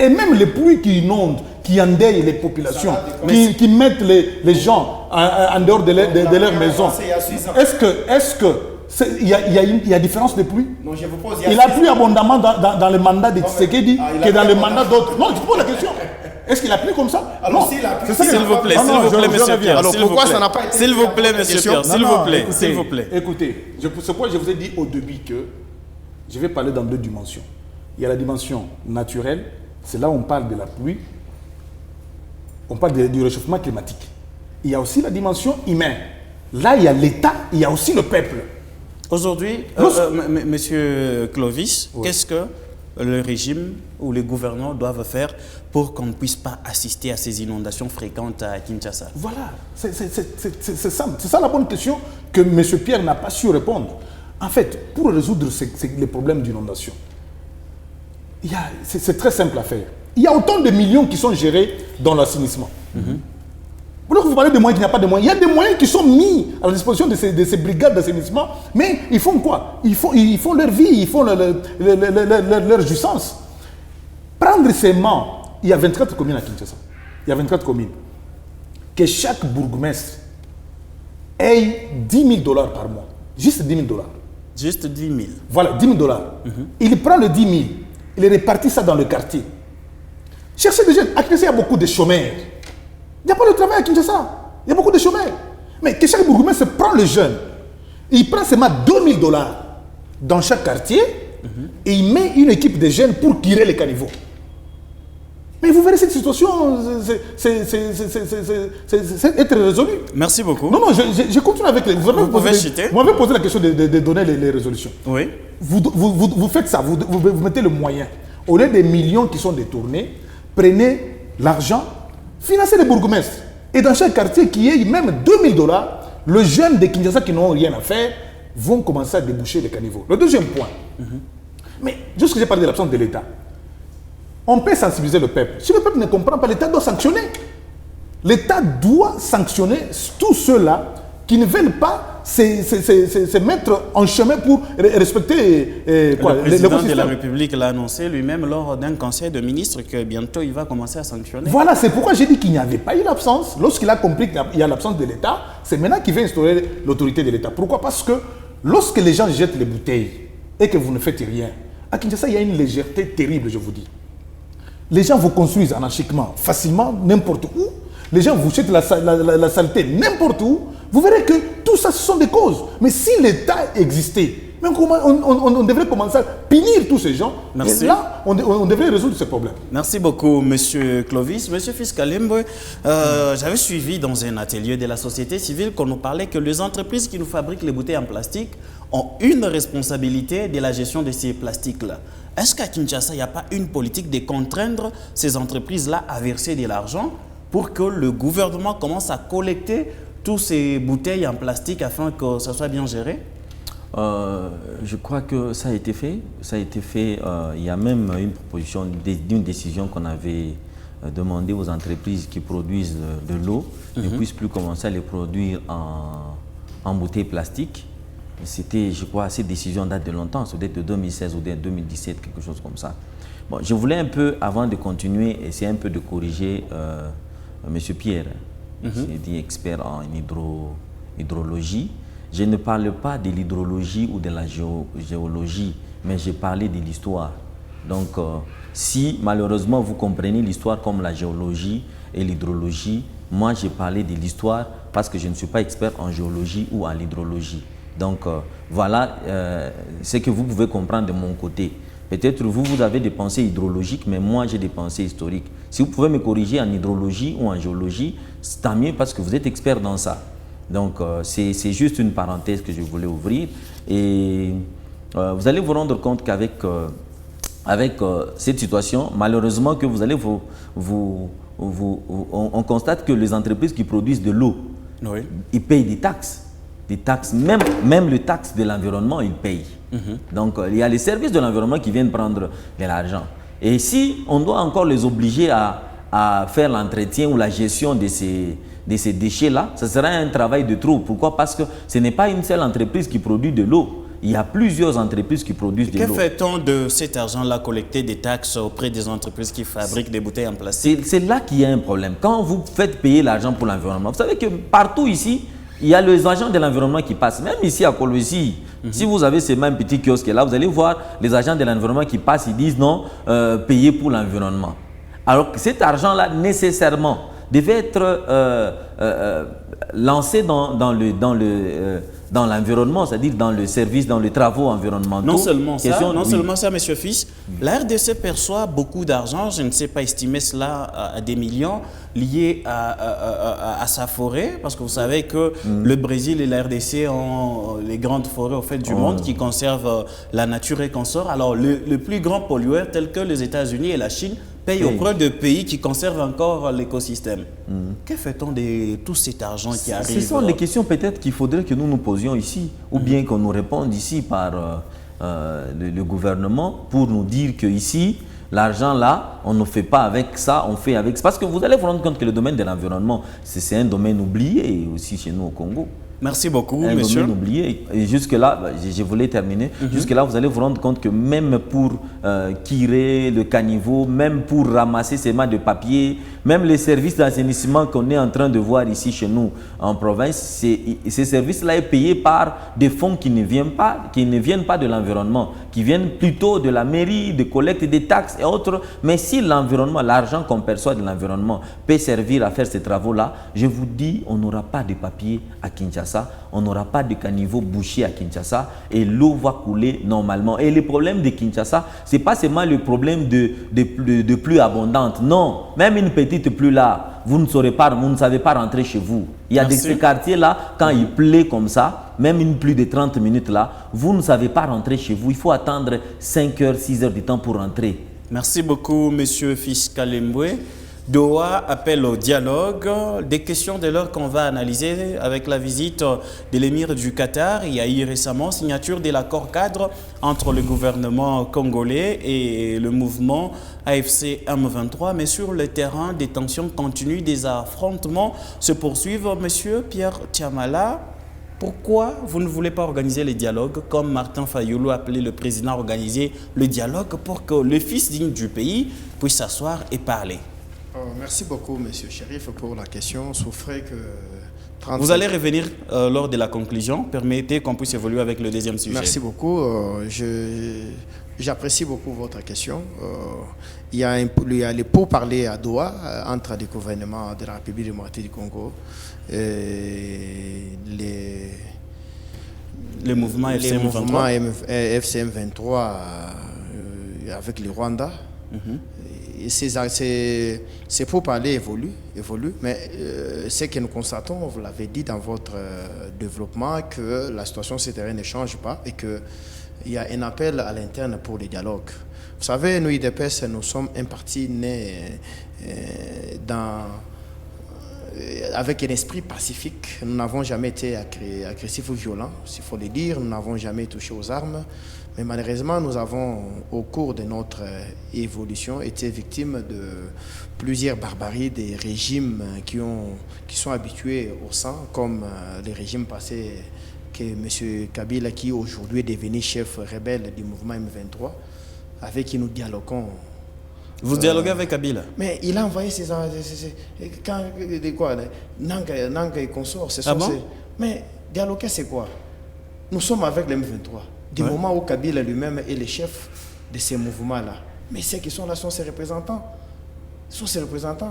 Et même les pluies qui inondent, qui endeuillent les populations, qui mettent les gens en dehors de leur maison. Est-ce qu'il y a différence de pluie? Non, je vous pose. Il a plu abondamment dans le mandat de Tshisekedi que dans le mandat d'autres. Non, je pose la question. Est-ce qu'il a plu comme ça? Alors, s'il vous plaît, monsieur Pierre. Alors, pourquoi ça n'a pas été... S'il vous plaît, monsieur Pierre, s'il vous plaît. Écoutez, c'est pourquoi je vous ai dit au début que je vais parler dans deux dimensions. Il y a la dimension naturelle. C'est là où on parle de la pluie, on parle du réchauffement climatique. Il y a aussi la dimension humaine. Là, il y a l'État, il y a aussi le peuple. Aujourd'hui, monsieur Clovis, oui, qu'est-ce que le régime ou les gouvernants doivent faire pour qu'on ne puisse pas assister à ces inondations fréquentes à Kinshasa? Voilà, c'est ça la bonne question que M. Pierre n'a pas su répondre. En fait, pour résoudre les problèmes d'inondation, c'est très simple à faire. Il y a autant de millions qui sont gérés dans l'assainissement. Vous parlez de moyens, il n'y a pas de moyens. Il y a des moyens qui sont mis à la disposition de ces brigades d'assainissement, mais ils font quoi? Ils font leur vie, ils font leur jouissance. Prendre ces mains, il y a 24 communes à Kinshasa. Il y a 24 communes. Que chaque bourgmestre ait $10 000 par mois. Juste $10 000. Juste 10 000. Voilà, $10 000. Il prend le 10 000. Il répartit ça dans le quartier. Cherchez des jeunes. À Kinshasa, il y a beaucoup de chômeurs. Il n'y a pas de travail à Kinshasa. Il y a beaucoup de chômeurs. Mais que chaque bourgmestre prend le jeune. Il prend seulement $2 000 dans chaque quartier et il met une équipe de jeunes pour tirer les caniveaux. Mais vous verrez cette situation, c'est être résolu. Merci beaucoup. Non, je continue avec les... Vous m'avez posé la question de donner les résolutions. Oui. Vous faites ça, vous mettez le moyen. Au lieu des millions qui sont détournés, prenez l'argent, financez les bourgmestres. Et dans chaque quartier qui ait même $2 000, les jeunes de Kinshasa qui n'ont rien à faire vont commencer à déboucher les caniveaux. Le deuxième point. Mais, juste que j'ai parlé de l'absence de l'État. On peut sensibiliser le peuple. Si le peuple ne comprend pas, l'État doit sanctionner. L'État doit sanctionner tous ceux-là qui ne veulent pas se mettre en chemin pour respecter le président de la République l'a annoncé lui-même lors d'un conseil de ministres que bientôt il va commencer à sanctionner. Voilà, c'est pourquoi j'ai dit qu'il n'y avait pas eu l'absence. Lorsqu'il a compris qu'il y a l'absence de l'État, c'est maintenant qu'il veut instaurer l'autorité de l'État. Pourquoi? Parce que lorsque les gens jettent les bouteilles et que vous ne faites rien, à Kinshasa, il y a une légèreté terrible, je vous dis. Les gens vous construisent anarchiquement, facilement, n'importe où. Les gens vous jettent la saleté n'importe où. Vous verrez que tout ça, ce sont des causes. Mais si l'État existait, même on devrait commencer à punir tous ces gens. Merci. Et là, on devrait résoudre ces problèmes. Merci beaucoup, Monsieur Clovis. Monsieur Fiskalembo, j'avais suivi dans un atelier de la société civile qu'on nous parlait que les entreprises qui nous fabriquent les bouteilles en plastique ont une responsabilité de la gestion de ces plastiques-là. Est-ce qu'à Kinshasa, il n'y a pas une politique de contraindre ces entreprises-là à verser de l'argent pour que le gouvernement commence à collecter toutes ces bouteilles en plastique afin que ça soit bien géré? Je crois que ça a été fait. Ça a été fait. Il y a même une proposition d'une décision qu'on avait demandé aux entreprises qui produisent de l'eau ne puissent plus commencer à les produire en bouteilles plastiques. C'était, je crois, cette décision date de longtemps, ça doit être de 2016 ou de 2017, quelque chose comme ça. Bon, je voulais un peu, avant de continuer, essayer un peu de corriger M. Pierre, qui dit expert en hydrologie. Je ne parle pas de l'hydrologie ou de la géologie, mais j'ai parlé de l'histoire. Donc, si malheureusement vous comprenez l'histoire comme la géologie et l'hydrologie, moi j'ai parlé de l'histoire parce que je ne suis pas expert en géologie ou en hydrologie. Donc, voilà ce que vous pouvez comprendre de mon côté. Peut-être vous avez des pensées hydrologiques, mais moi j'ai des pensées historiques. Si vous pouvez me corriger en hydrologie ou en géologie, c'est tant mieux parce que vous êtes expert dans ça. Donc, c'est juste une parenthèse que je voulais ouvrir. Et vous allez vous rendre compte qu'avec cette situation, malheureusement, que vous allez on constate que les entreprises qui produisent de l'eau, oui, ils payent des taxes. Des taxes, même les taxes de l'environnement, ils payent. Donc, il y a les services de l'environnement qui viennent prendre de l'argent. Et si on doit encore les obliger à faire l'entretien ou la gestion de ces déchets-là, ce sera un travail de trop. Pourquoi? Parce que ce n'est pas une seule entreprise qui produit de l'eau. Il y a plusieurs entreprises qui produisent de l'eau. Que fait-on de cet argent-là collecté des taxes auprès des entreprises qui fabriquent des bouteilles en plastique? C'est là qu'il y a un problème. Quand vous faites payer l'argent pour l'environnement, vous savez que partout ici, il y a les agents de l'environnement qui passent. Même ici à Kolwezi, si vous avez ces mêmes petits kiosques là, vous allez voir les agents de l'environnement qui passent, ils disent non, payer pour l'environnement. Alors que cet argent-là, nécessairement, devait être lancé dans l'environnement, c'est-à-dire dans le service, dans les travaux environnementaux. Non seulement ça, Monsieur Fils, la RDC perçoit beaucoup d'argent, je ne sais pas estimer cela à des millions, liés à sa forêt, parce que vous savez que le Brésil et la RDC ont les grandes forêts au fait du monde qui conservent la nature et consorts. Alors, le plus grand pollueur, tel que les États-Unis et la Chine, paye auprès de pays qui conservent encore l'écosystème. Que fait-on de tout cet argent qui arrive? Ce sont les questions peut-être qu'il faudrait que nous nous posions ici, ou bien qu'on nous réponde ici par le gouvernement pour nous dire qu'ici, l'argent là, on ne fait pas avec ça, on fait avec ça. Parce que vous allez vous rendre compte que le domaine de l'environnement, c'est un domaine oublié aussi chez nous au Congo. Merci beaucoup, monsieur. Un oublié. Et jusque-là, je voulais terminer. Jusque-là, vous allez vous rendre compte que même pour tirer le caniveau, même pour ramasser ces mâts de papier, même les services d'assainissement qu'on est en train de voir ici chez nous en province, ces services-là sont payés par des fonds qui ne viennent pas de l'environnement, qui viennent plutôt de la mairie, de collecte des taxes et autres. Mais si l'environnement, l'argent qu'on perçoit de l'environnement peut servir à faire ces travaux-là, je vous dis, on n'aura pas de papier à Kinshasa. On n'aura pas de caniveau bouché à Kinshasa et l'eau va couler normalement. Et le problème de Kinshasa, ce n'est pas seulement le problème de pluie abondante. Non, même une petite pluie là, vous ne savez pas rentrer chez vous. Il y a ces quartiers-là, quand il pleut comme ça, même une pluie de 30 minutes là, vous ne savez pas rentrer chez vous. Il faut attendre 5 heures, 6 heures du temps pour rentrer. Merci beaucoup, Monsieur Fiskalembo. Doha appelle au dialogue. Des questions dès lors qu'on va analyser avec la visite de l'émir du Qatar. Il y a eu récemment signature de l'accord cadre entre le gouvernement congolais et le mouvement AFC M23. Mais sur le terrain, des tensions continuent, des affrontements se poursuivent. Monsieur Pierre Tiamala, pourquoi vous ne voulez pas organiser les dialogues comme Martin Fayulu a appelé le président à organiser le dialogue pour que le fils digne du pays puisse s'asseoir et parler? Merci beaucoup, monsieur Chérif, pour la question. Souffrez que 35... Vous allez revenir lors de la conclusion. Permettez qu'on puisse évoluer avec le deuxième sujet. Merci beaucoup. J'apprécie beaucoup votre question. Il y a les pourparlers à Doha entre les gouvernements de la République démocratique du Congo et le mouvement FCM 23 avec le Rwanda. Et ces pourparlers évoluent, mais ce que nous constatons, vous l'avez dit dans votre développement, que la situation sur le terrain ne change pas et qu'il y a un appel à l'interne pour le dialogue. Vous savez, nous, IDPS, nous sommes un parti né avec un esprit pacifique. Nous n'avons jamais été agressifs ou violents, s'il faut le dire. Nous n'avons jamais touché aux armes. Mais malheureusement, nous avons, au cours de notre évolution, été victimes de plusieurs barbaries des régimes qui sont habitués au sang, comme les régimes passés que M. Kabila, qui aujourd'hui est devenu chef rebelle du mouvement M23, avec qui nous dialoguons. Vous dialoguez avec Kabila? Mais il a envoyé ses Nanga et consorts. Mais dialoguer, c'est quoi? Nous sommes avec le M23. Du moment où Kabila lui-même est le chef de ces mouvements-là. Mais ceux qui sont là sont ses représentants.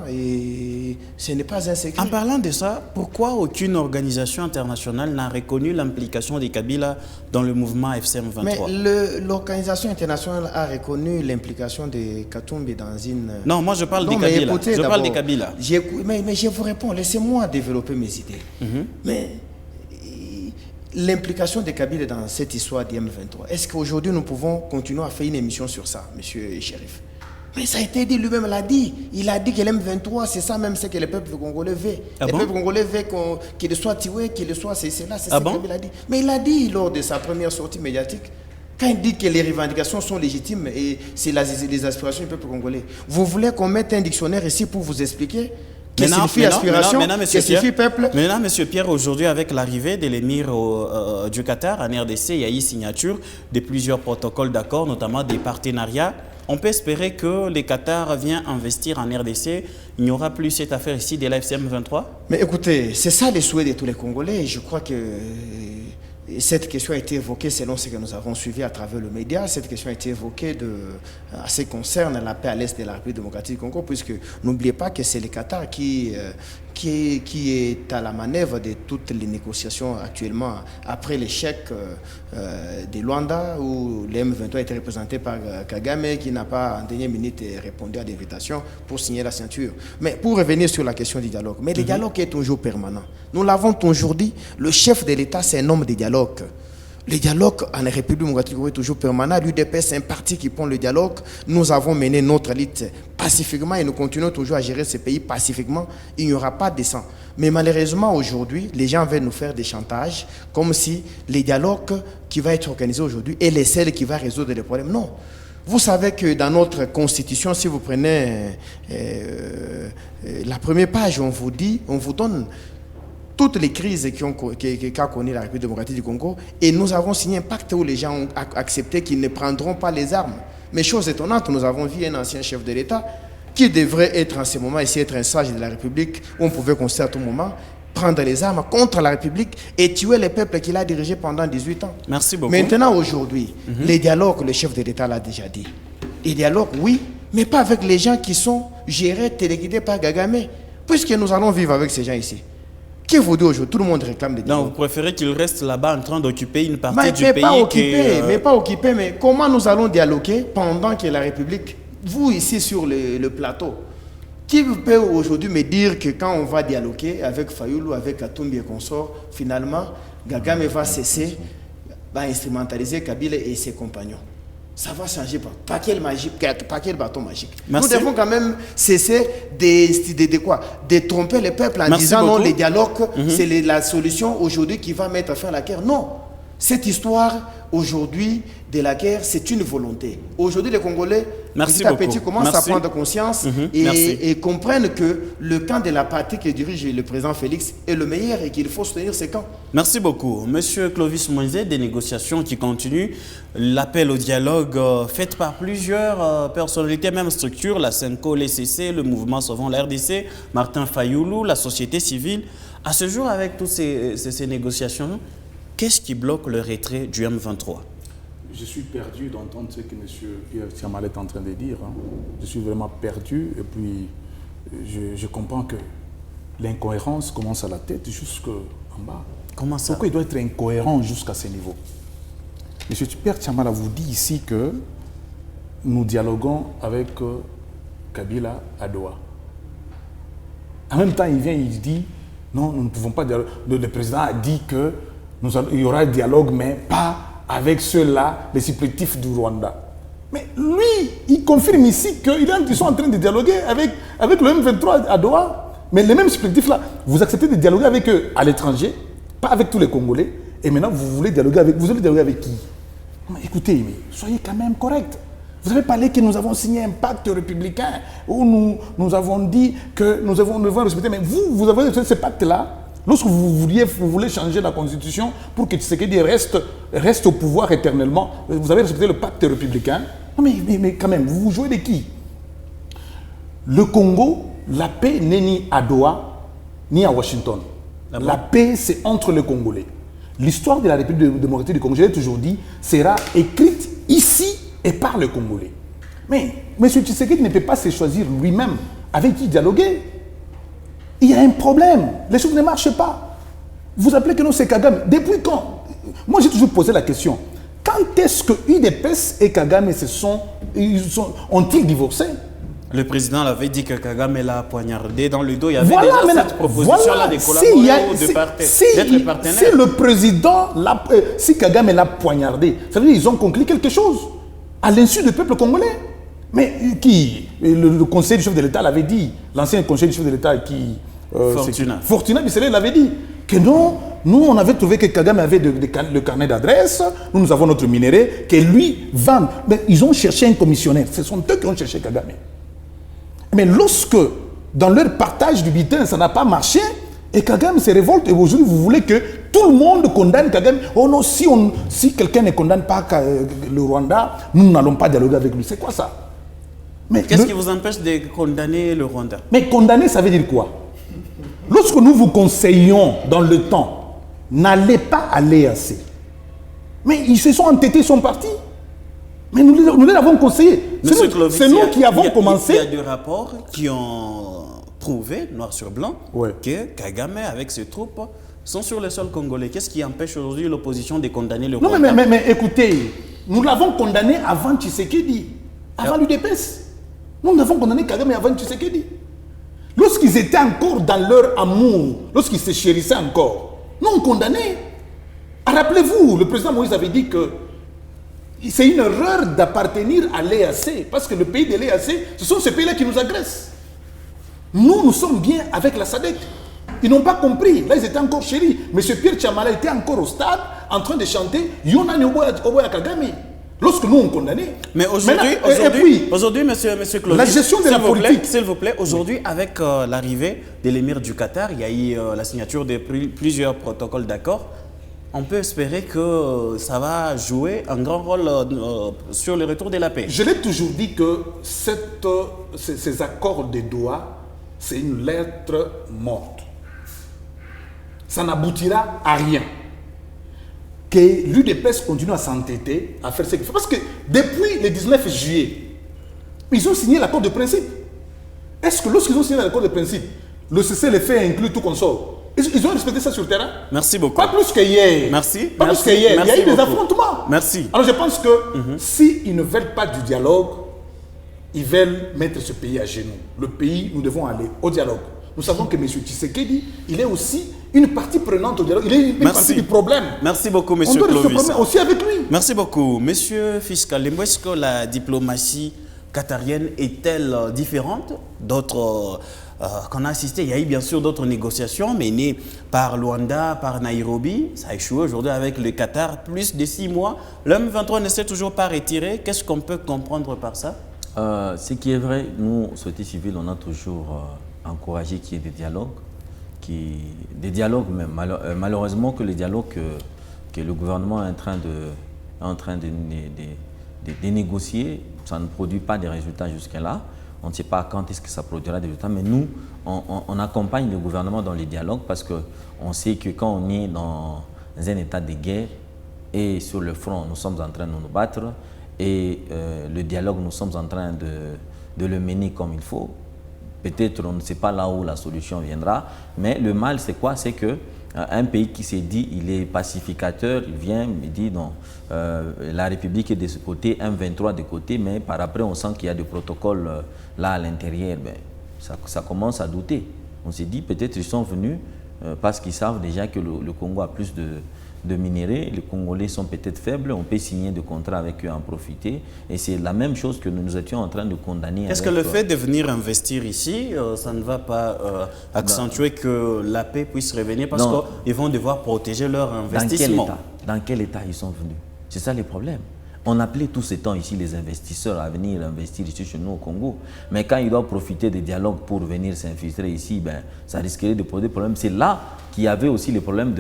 Et ce n'est pas un secret. En parlant de ça, pourquoi aucune organisation internationale n'a reconnu l'implication de Kabila dans le mouvement FCM23? Mais l'organisation internationale a reconnu l'implication de Katumbi dans une... Non, moi je parle de Kabila. Écoutez, je parle de Kabila. Mais je vous réponds, laissez-moi développer mes idées. Mais l'implication de Kabila dans cette histoire du M23, est-ce qu'aujourd'hui nous pouvons continuer à faire une émission sur ça, monsieur Chérif? Mais ça a été dit, lui-même l'a dit. Il a dit que l'M23, c'est ça même ce que le peuple congolais veut. Le peuple congolais veut qu'il soit tué, qu'il soit... C'est là, c'est ce qu'il a dit. Mais il a dit lors de sa première sortie médiatique, quand il dit que les revendications sont légitimes et c'est les aspirations du peuple congolais. Vous voulez qu'on mette un dictionnaire ici pour vous expliquer qu'est-ce que signifie aspiration, qu'est-ce que signifie peuple? Maintenant, M. Pierre, aujourd'hui, avec l'arrivée de l'émir du Qatar en RDC, il y a eu signature de plusieurs protocoles d'accord, notamment des partenariats. On peut espérer que le Qatar vient investir en RDC. Il n'y aura plus cette affaire ici de la FCM 23? Mais écoutez, c'est ça le souhait de tous les Congolais. Je crois que cette question a été évoquée selon ce que nous avons suivi à travers le média. Cette question a été évoquée à ce qui concerne la paix à l'est de la République démocratique du Congo, puisque n'oubliez pas que c'est le Qatar qui est à la manœuvre de toutes les négociations actuellement, après l'échec de Luanda, où le M23 était représenté par Kagame, qui n'a pas en dernière minute répondu à l'invitation pour signer la ceinture. Mais pour revenir sur la question du dialogue, mais le dialogue est toujours permanent. Nous l'avons toujours dit, le chef de l'État, c'est un homme de dialogue. Le dialogue en République démocratique est toujours permanent. L'UDPS, c'est un parti qui prend le dialogue. Nous avons mené notre lutte pacifiquement et nous continuons toujours à gérer ce pays pacifiquement. Il n'y aura pas de sang. Mais malheureusement, aujourd'hui, les gens veulent nous faire des chantages comme si le dialogue qui va être organisé aujourd'hui est le seul qui va résoudre les problèmes. Non. Vous savez que dans notre constitution, si vous prenez la première page, on vous donne toutes les crises qu'a connues la République démocratique du Congo, et nous avons signé un pacte où les gens ont accepté qu'ils ne prendront pas les armes. Mais chose étonnante, nous avons vu un ancien chef de l'État qui devrait être en ce moment ici, être un sage de la République, où on pouvait constater à tout moment, prendre les armes contre la République et tuer le peuple qu'il a dirigé pendant 18 ans. Merci beaucoup. Maintenant, aujourd'hui, les dialogues, le chef de l'État l'a déjà dit. Les dialogues, oui, mais pas avec les gens qui sont gérés, téléguidés par Kagame, puisque nous allons vivre avec ces gens ici. Qui vous dit aujourd'hui? Tout le monde réclame des dialogues. Non, vous préférez qu'il reste là-bas en train d'occuper une partie du pays mais pas occupé, mais comment nous allons dialoguer pendant que la République, vous ici sur le plateau, qui peut aujourd'hui me dire que quand on va dialoguer avec Fayulu, avec Katumbi et consorts, finalement, Kagame va cesser, va instrumentaliser Kabila et ses compagnons? ça va changer par quel bâton magique. Merci. Nous devons quand même cesser de tromper le peuple en disant non, les dialogues, c'est la solution aujourd'hui qui va mettre fin à la guerre. Non, cette histoire aujourd'hui de la guerre, c'est une volonté. Aujourd'hui, les Congolais, petit à petit, commencent à prendre conscience et comprennent que le camp de la patrie que dirige le président Félix est le meilleur et qu'il faut soutenir ce camp. Merci beaucoup. Monsieur Clovis Moïse, des négociations qui continuent. L'appel au dialogue fait par plusieurs personnalités, même structures, la SENCO, l'ECC, le mouvement Sauvons la RDC, Martin Fayoulou, la société civile. À ce jour, avec toutes ces négociations, qu'est-ce qui bloque le retrait du M23? Je suis perdu d'entendre ce que M. Pierre Tchamala est en train de dire. Je suis vraiment perdu et puis je comprends que l'incohérence commence à la tête jusqu'en bas. Comment ça? Pourquoi il doit être incohérent jusqu'à ce niveau? M. Pierre Tchamala vous dit ici que nous dialoguons avec Kabila à Doha. En même temps, il vient et il dit non, nous ne pouvons pas dialoguer. Le président a dit que il y aura un dialogue, mais pas avec ceux-là, les supplétifs du Rwanda. Mais lui, il confirme ici qu'ils sont en train de dialoguer avec le M23 à Doha. Mais les mêmes supplétifs-là, vous acceptez de dialoguer avec eux à l'étranger, pas avec tous les Congolais, et maintenant vous allez dialoguer avec qui? Mais écoutez, mais soyez quand même correct. Vous avez parlé que nous avons signé un pacte républicain où nous avons dit que nous devons respecter. Mais vous avez ce pacte-là. Lorsque vous voulez changer la constitution pour que Tshisekedi reste au pouvoir éternellement, vous avez respecté le pacte républicain. Non mais quand même, vous jouez de qui? Le Congo, la paix n'est ni à Doha, ni à Washington. La paix, c'est entre les Congolais. L'histoire de la République démocratique du Congo, je l'ai toujours dit, sera écrite ici et par les Congolais. Mais M. Tshisekedi ne peut pas se choisir lui-même avec qui dialoguer. Il y a un problème. Les choses ne marchent pas. Vous appelez que non, c'est Kagame. Depuis quand? Moi, j'ai toujours posé la question. Quand est-ce que UDPS et Kagame ont-ils divorcé? Le président l'avait dit que Kagame l'a poignardé dans le dos. Il y avait déjà cette proposition-là de collaborer ou d'être partenaire. Si le président, si Kagame l'a poignardé, ça veut dire qu'ils ont conclu quelque chose à l'insu du peuple congolais. Mais qui? Le conseil du chef de l'État l'avait dit. L'ancien conseil du chef de l'État qui... Fortuna Bissele l'avait dit. Que non, nous on avait trouvé que Kagame avait le carnet d'adresse, nous avons notre minerai, que lui vend. Mais ils ont cherché un commissionnaire. Ce sont eux qui ont cherché Kagame. Mais lorsque, dans leur partage du butin, ça n'a pas marché, et Kagame se révolte, et aujourd'hui vous voulez que tout le monde condamne Kagame. Oh non, si quelqu'un ne condamne pas le Rwanda, nous n'allons pas dialoguer avec lui. C'est quoi ça? Qu'est-ce qui vous empêche de condamner le Rwanda? Mais condamner, ça veut dire quoi? Lorsque nous vous conseillons dans le temps, n'allez pas à l'EAC. Mais ils se sont entêtés, ils sont partis. Mais nous les avons conseillés. C'est nous qui avons commencé. Il y a des rapports qui ont prouvé, noir sur blanc, que Kagame, avec ses troupes, sont sur le sol congolais. Qu'est-ce qui empêche aujourd'hui l'opposition de condamner le Rwanda? Non, mais écoutez, nous l'avons condamné avant Tshisekedi, avant l'UDPS. Nous l'avons condamné Kagame avant Tshisekedi. Lorsqu'ils étaient encore dans leur amour, lorsqu'ils se chérissaient encore, nous on condamnait. Rappelez-vous, le président Moïse avait dit que c'est une erreur d'appartenir à l'EAC, parce que le pays de l'EAC, ce sont ces pays-là qui nous agressent. Nous sommes bien avec la SADC. Ils n'ont pas compris. Là, ils étaient encore chéris. M. Pierre Tchamala était encore au stade, en train de chanter « Yonani Oboya Kagame ». Lorsque nous on condamnait. Mais aujourd'hui, monsieur Claude, la gestion de la politique. S'il vous plaît, aujourd'hui, avec l'arrivée de l'émir du Qatar, il y a eu la signature de plusieurs protocoles d'accord. On peut espérer que ça va jouer un grand rôle sur le retour de la paix. Je l'ai toujours dit que ces accords de Doha, c'est une lettre morte. Ça n'aboutira à rien. Que l'UDPS continue à s'entêter, à faire ce qu'il fait. Parce que depuis le 19 juillet, ils ont signé l'accord de principe. Est-ce que lorsqu'ils ont signé l'accord de principe, le cessez-le-feu inclut tout consort? Ils ont respecté ça sur le terrain? Merci beaucoup. Pas plus qu'hier. Merci. Pas plus qu'hier. Il y a eu des affrontements. Merci. Alors je pense que s'ils ne veulent pas du dialogue, ils veulent mettre ce pays à genoux. Le pays, nous devons aller au dialogue. nous savons que M. Tshisekedi, il est aussi une partie prenante au dialogue. Il est une partie du problème. Merci beaucoup, M. Clovis. On doit se problème aussi avec lui. Merci beaucoup. Monsieur Fiscalembo, est-ce que la diplomatie qatarienne est-elle différente d'autres qu'on a assisté? Il y a eu bien sûr d'autres négociations menées par Luanda, par Nairobi. Ça a échoué aujourd'hui avec le Qatar, plus de 6 mois. L'homme 23 ne s'est toujours pas retiré. Qu'est-ce qu'on peut comprendre par ça? Ce qui est vrai, nous, société civile, on a toujours encouragé qu'il y ait des dialogues, même. Malheureusement que les dialogues que le gouvernement est en train de négocier, ça ne produit pas de résultats jusqu'à-là. On ne sait pas quand est-ce que ça produira des résultats, mais nous, on accompagne le gouvernement dans les dialogues parce qu'on sait que quand on est dans un état de guerre et sur le front, nous sommes en train de nous battre et le dialogue, nous sommes en train de le mener comme il faut. Peut-être on ne sait pas là où la solution viendra, mais le mal c'est quoi? C'est que un pays qui s'est dit il est pacificateur, il vient me dit non, la République est de ce côté, M23 de côté, mais par après on sent qu'il y a des protocoles là à l'intérieur, ben, ça commence à douter. On s'est dit peut-être ils sont venus parce qu'ils savent déjà que le Congo a plus de minéraux, les Congolais sont peut-être faibles, on peut signer des contrats avec eux, en profiter. Et c'est la même chose que nous étions en train de condamner. Est-ce que le fait de venir investir ici, ça ne va pas accentuer que la paix puisse revenir parce qu'ils vont devoir protéger leur investissement? Dans quel état ils sont venus? C'est ça le problème. On appelait tous ces temps ici les investisseurs à venir investir ici chez nous au Congo. Mais quand ils doivent profiter des dialogues pour venir s'infiltrer ici, ben, ça risquerait de poser des problèmes. C'est là qu'il y avait aussi les problèmes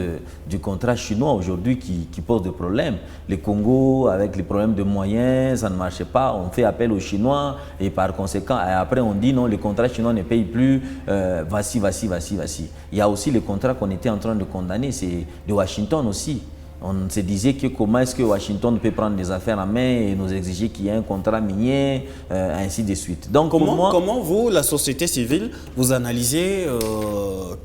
du contrat chinois aujourd'hui qui pose des problèmes. Le Congo, avec les problèmes de moyens, ça ne marchait pas. On fait appel aux Chinois et par conséquent, et après on dit non, les contrats chinois ne payent plus. Voici. Il y a aussi les contrats qu'on était en train de condamner, c'est de Washington aussi. On se disait que comment est-ce que Washington peut prendre des affaires en main et nous exiger qu'il y ait un contrat minier, ainsi de suite. Donc, comment vous, la société civile, vous analysez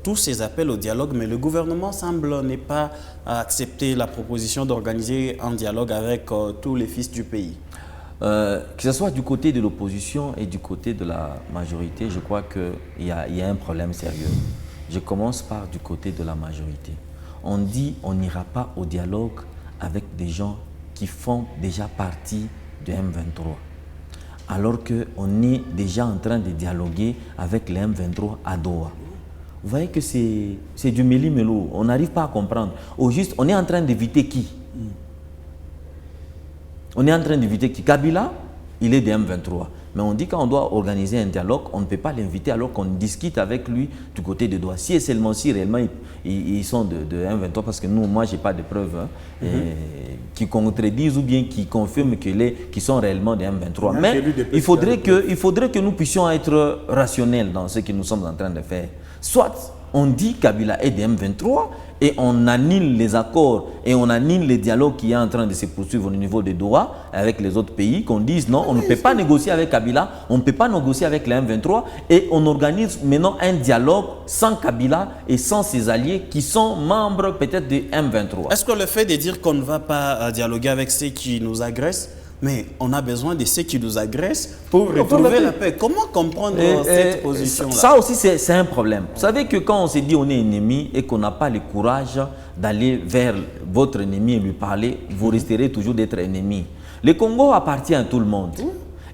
tous ces appels au dialogue, mais le gouvernement semble ne pas accepter la proposition d'organiser un dialogue avec tous les fils du pays? Que ce soit du côté de l'opposition et du côté de la majorité, je crois qu'il y a un problème sérieux. Je commence par du côté de la majorité. On dit on n'ira pas au dialogue avec des gens qui font déjà partie de M23. Alors qu'on est déjà en train de dialoguer avec les M23 à Doha. Vous voyez que c'est du méli-mélo. On n'arrive pas à comprendre. Au juste, on est en train d'éviter qui? On est en train d'éviter qui? Kabila, il est de M23. Mais on dit qu'on doit organiser un dialogue, on ne peut pas l'inviter alors qu'on discute avec lui du côté de Doha. Si et seulement si réellement ils sont de M23, parce que moi je n'ai pas de preuves qui contredisent ou bien qui confirment qu'ils sont réellement de M23. Mais il faudrait que nous puissions être rationnels dans ce que nous sommes en train de faire. Soit on dit Kabila est de M23 et on annule les accords et on annule les dialogues qui est en train de se poursuivre au niveau de Doha avec les autres pays, qu'on dise non, on ne peut pas négocier avec Kabila, on ne peut pas négocier avec les M23 et on organise maintenant un dialogue sans Kabila et sans ses alliés qui sont membres peut-être de M23. Est-ce que le fait de dire qu'on ne va pas dialoguer avec ceux qui nous agressent, mais on a besoin de ceux qui nous agressent pour retrouver la paix? Comment comprendre cette position-là? Ça aussi, c'est un problème. Vous savez que quand on se dit on est ennemi et qu'on n'a pas le courage d'aller vers votre ennemi et lui parler, vous resterez toujours d'être ennemi. Le Congo appartient à tout le monde.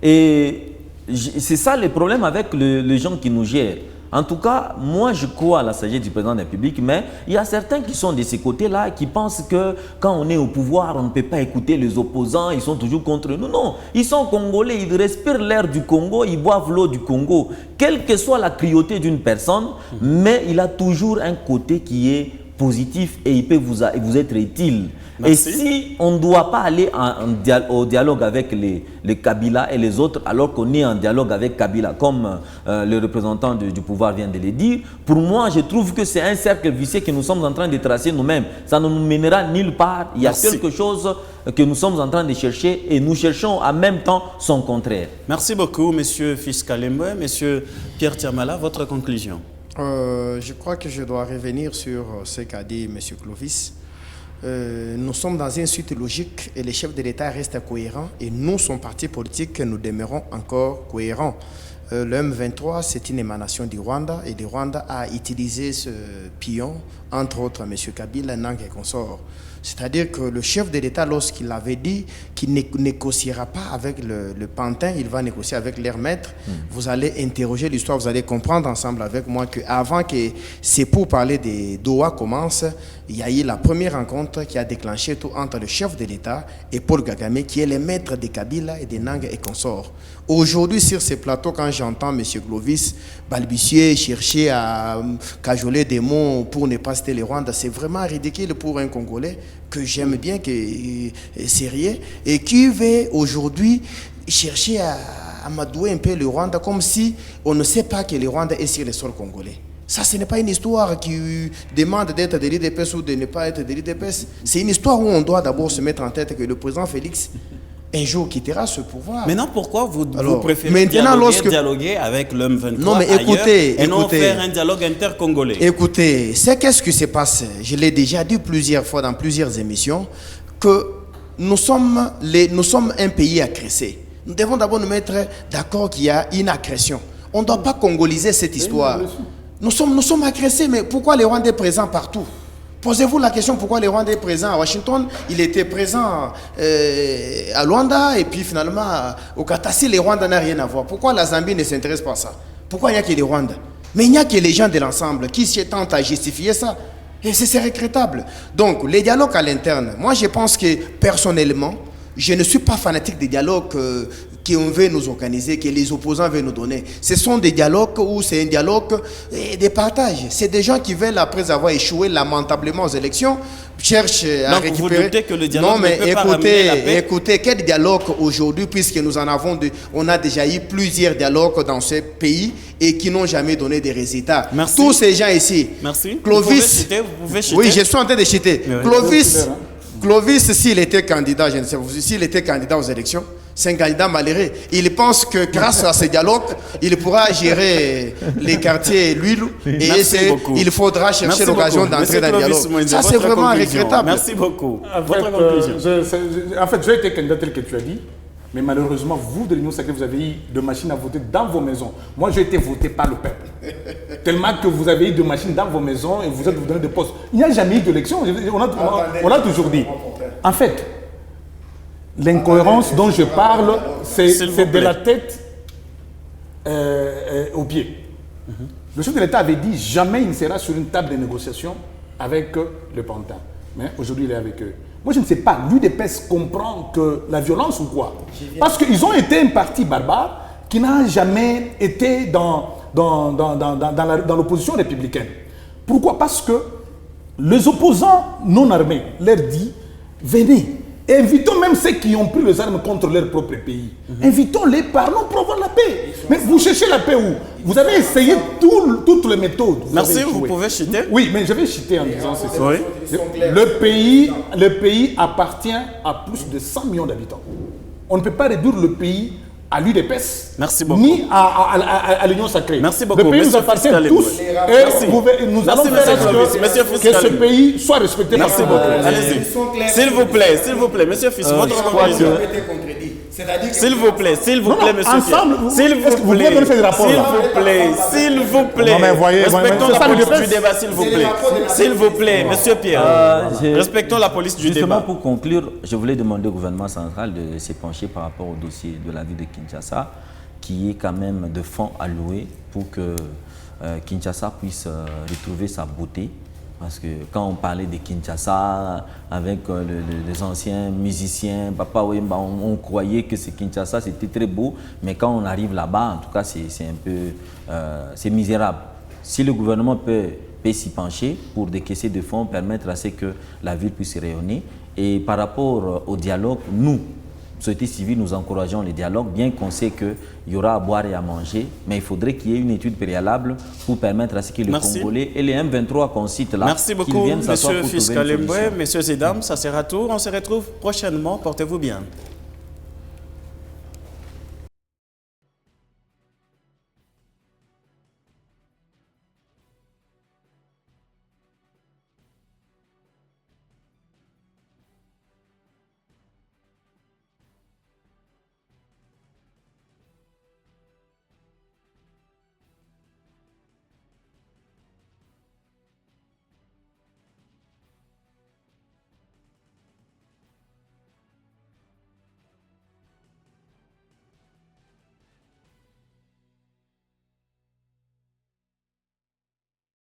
Et c'est ça le problème avec les gens qui nous gèrent. En tout cas, moi je crois à la sagesse du président de la République, mais il y a certains qui sont de ces côtés-là qui pensent que quand on est au pouvoir, on ne peut pas écouter les opposants, ils sont toujours contre nous. Non, ils sont congolais, ils respirent l'air du Congo, ils boivent l'eau du Congo. Quelle que soit la cruauté d'une personne, mais il a toujours un côté qui est positif et il peut vous être utile. Merci. Et si on ne doit pas aller au dialogue avec les Kabila et les autres, alors qu'on est en dialogue avec Kabila, comme le représentant du pouvoir vient de le dire, pour moi, je trouve que c'est un cercle vicieux que nous sommes en train de tracer nous-mêmes. Ça ne nous mènera nulle part. Il y a quelque chose que nous sommes en train de chercher et nous cherchons en même temps son contraire. Merci beaucoup, M. Fiscalembo. M. Pierre Tiamala, votre conclusion? Je crois que je dois revenir sur ce qu'a dit M. Clovis. Nous sommes dans une suite logique et les chefs de l'État restent cohérents et nous, son parti politique, nous demeurons encore cohérents. le M23, c'est une émanation du Rwanda et le Rwanda a utilisé ce pion, entre autres M. Kabila, Nang et consorts. C'est-à-dire que le chef de l'État, lorsqu'il avait dit qu'il ne négociera pas avec le pantin, il va négocier avec leur maître, vous allez interroger l'histoire, vous allez comprendre ensemble avec moi qu'avant que ces pourparlers des Doha commencent, il y a eu la première rencontre qui a déclenché tout entre le chef de l'État et Paul Kagame, qui est le maître de Kabila et de Nang et consorts. Aujourd'hui, sur ces plateaux, quand j'entends M. Clovis balbutier, chercher à cajoler des mots pour ne pas citer les Rwandais, c'est vraiment ridicule pour un Congolais que j'aime bien, qui est sérieux, et qui veut aujourd'hui chercher à madouer un peu le Rwanda, comme si on ne sait pas que le Rwanda est sur le sol congolais. Ça, ce n'est pas une histoire qui demande d'être de l'IDPS ou de ne pas être de l'IDPS. C'est une histoire où on doit d'abord se mettre en tête que le président Félix un jour quittera ce pouvoir. Maintenant, pourquoi vous préférez dialoguer avec l'homme 23 non, mais écoutez, et non faire un dialogue intercongolais? Écoutez, qu'est-ce qui se passe? Je l'ai déjà dit plusieurs fois dans plusieurs émissions, que nous sommes un pays agressé. Nous devons d'abord nous mettre d'accord qu'il y a une agression. On ne doit pas congoliser cette histoire. Nous sommes agressés, mais pourquoi les Rwandais présents partout? Posez-vous la question pourquoi les Rwandais présents à Washington, il était présent à Luanda et puis finalement au Katasi, les Rwandais n'ont rien à voir. Pourquoi la Zambie ne s'intéresse pas à ça? Pourquoi il n'y a que les Rwandais? Mais il n'y a que les gens de l'ensemble qui se tentent à justifier ça. Et c'est regrettable. Donc les dialogues à l'interne, moi je pense que personnellement, je ne suis pas fanatique des dialogues qu'on veut nous organiser, que les opposants veulent nous donner. Ce sont des dialogues où c'est un dialogue et des partages. C'est des gens qui veulent, après avoir échoué lamentablement aux élections, cherchent à récupérer. Vous doutez que le dialogue non, mais ne peut pas ramener la paix? écoutez, quel dialogue aujourd'hui, puisque nous en avons, on a déjà eu plusieurs dialogues dans ce pays et qui n'ont jamais donné de résultats. Merci. Tous ces gens ici. Merci. Clovis, vous pouvez citer. Oui, je suis en train de citer. Clovis, s'il était candidat, je ne sais pas, s'il était candidat aux élections, c'est un candidat malheureux. Il pense que grâce à ce dialogue, il pourra gérer les quartiers l'huile et il faudra chercher l'occasion d'entrer dans le dialogue. Ça, c'est vraiment regrettable. Merci beaucoup. Votre conclusion. En fait, j'ai été candidat tel que tu as dit, mais malheureusement, vous, de l'Union sacrée, vous avez eu de machines à voter dans vos maisons. Moi, j'ai été voté par le peuple. Tellement que vous avez eu de machines dans vos maisons et vous êtes vous donnez des postes. Il n'y a jamais eu d'élection. On a toujours dit. En fait, l'incohérence dont je parle, c'est de la tête aux pieds. Le chef de l'État avait dit jamais il ne sera sur une table de négociation avec le pantin. Mais aujourd'hui, il est avec eux. Moi, je ne sais pas, l'UDPS comprend que la violence ou quoi? Parce qu'ils ont été un parti barbare qui n'a jamais été dans l'opposition républicaine. Pourquoi? Parce que les opposants non armés leur disent, venez, et invitons même ceux qui ont pris les armes contre leur propre pays. Invitons-les, parlons pour avoir la paix. Mais vous cherchez la paix où? Vous avez essayé toutes les méthodes. Merci, vous pouvez chiter. Oui, mais je vais chiter en disant ceci. Oui. Le pays appartient à plus de 100 millions d'habitants. On ne peut pas réduire le pays à l'UDPS, ni à l'Union sacrée. Merci beaucoup. Le pays nous appartient tous et nous allons faire que ce pays soit respecté. Merci beaucoup. Allez-y. S'il vous plaît, monsieur Fils, votre conclusion. S'il vous plaît, monsieur ensemble, s'il vous plaît, respectons la police du débat, s'il vous plaît, monsieur Pierre, respectons la police du débat. Justement, pour conclure, je voulais demander au gouvernement central de se pencher par rapport au dossier de la ville de Kinshasa, qui est quand même de fonds alloués pour que Kinshasa puisse retrouver sa beauté. Parce que quand on parlait de Kinshasa avec les anciens musiciens, Papa Wemba, on croyait que Kinshasa c'était très beau, mais quand on arrive là-bas, en tout cas c'est un peu c'est misérable. Si le gouvernement peut s'y pencher pour décaisser des fonds, permettre à ce que la ville puisse rayonner. Et par rapport au dialogue, nous, société civile, nous encourageons les dialogues, bien qu'on sait qu'il y aura à boire et à manger, mais il faudrait qu'il y ait une étude préalable pour permettre à ce que les Congolais et les M23 qu'on cite là, merci beaucoup, monsieur Fiscal Emboué, messieurs et dames, ça sera tout. On se retrouve prochainement. Portez-vous bien.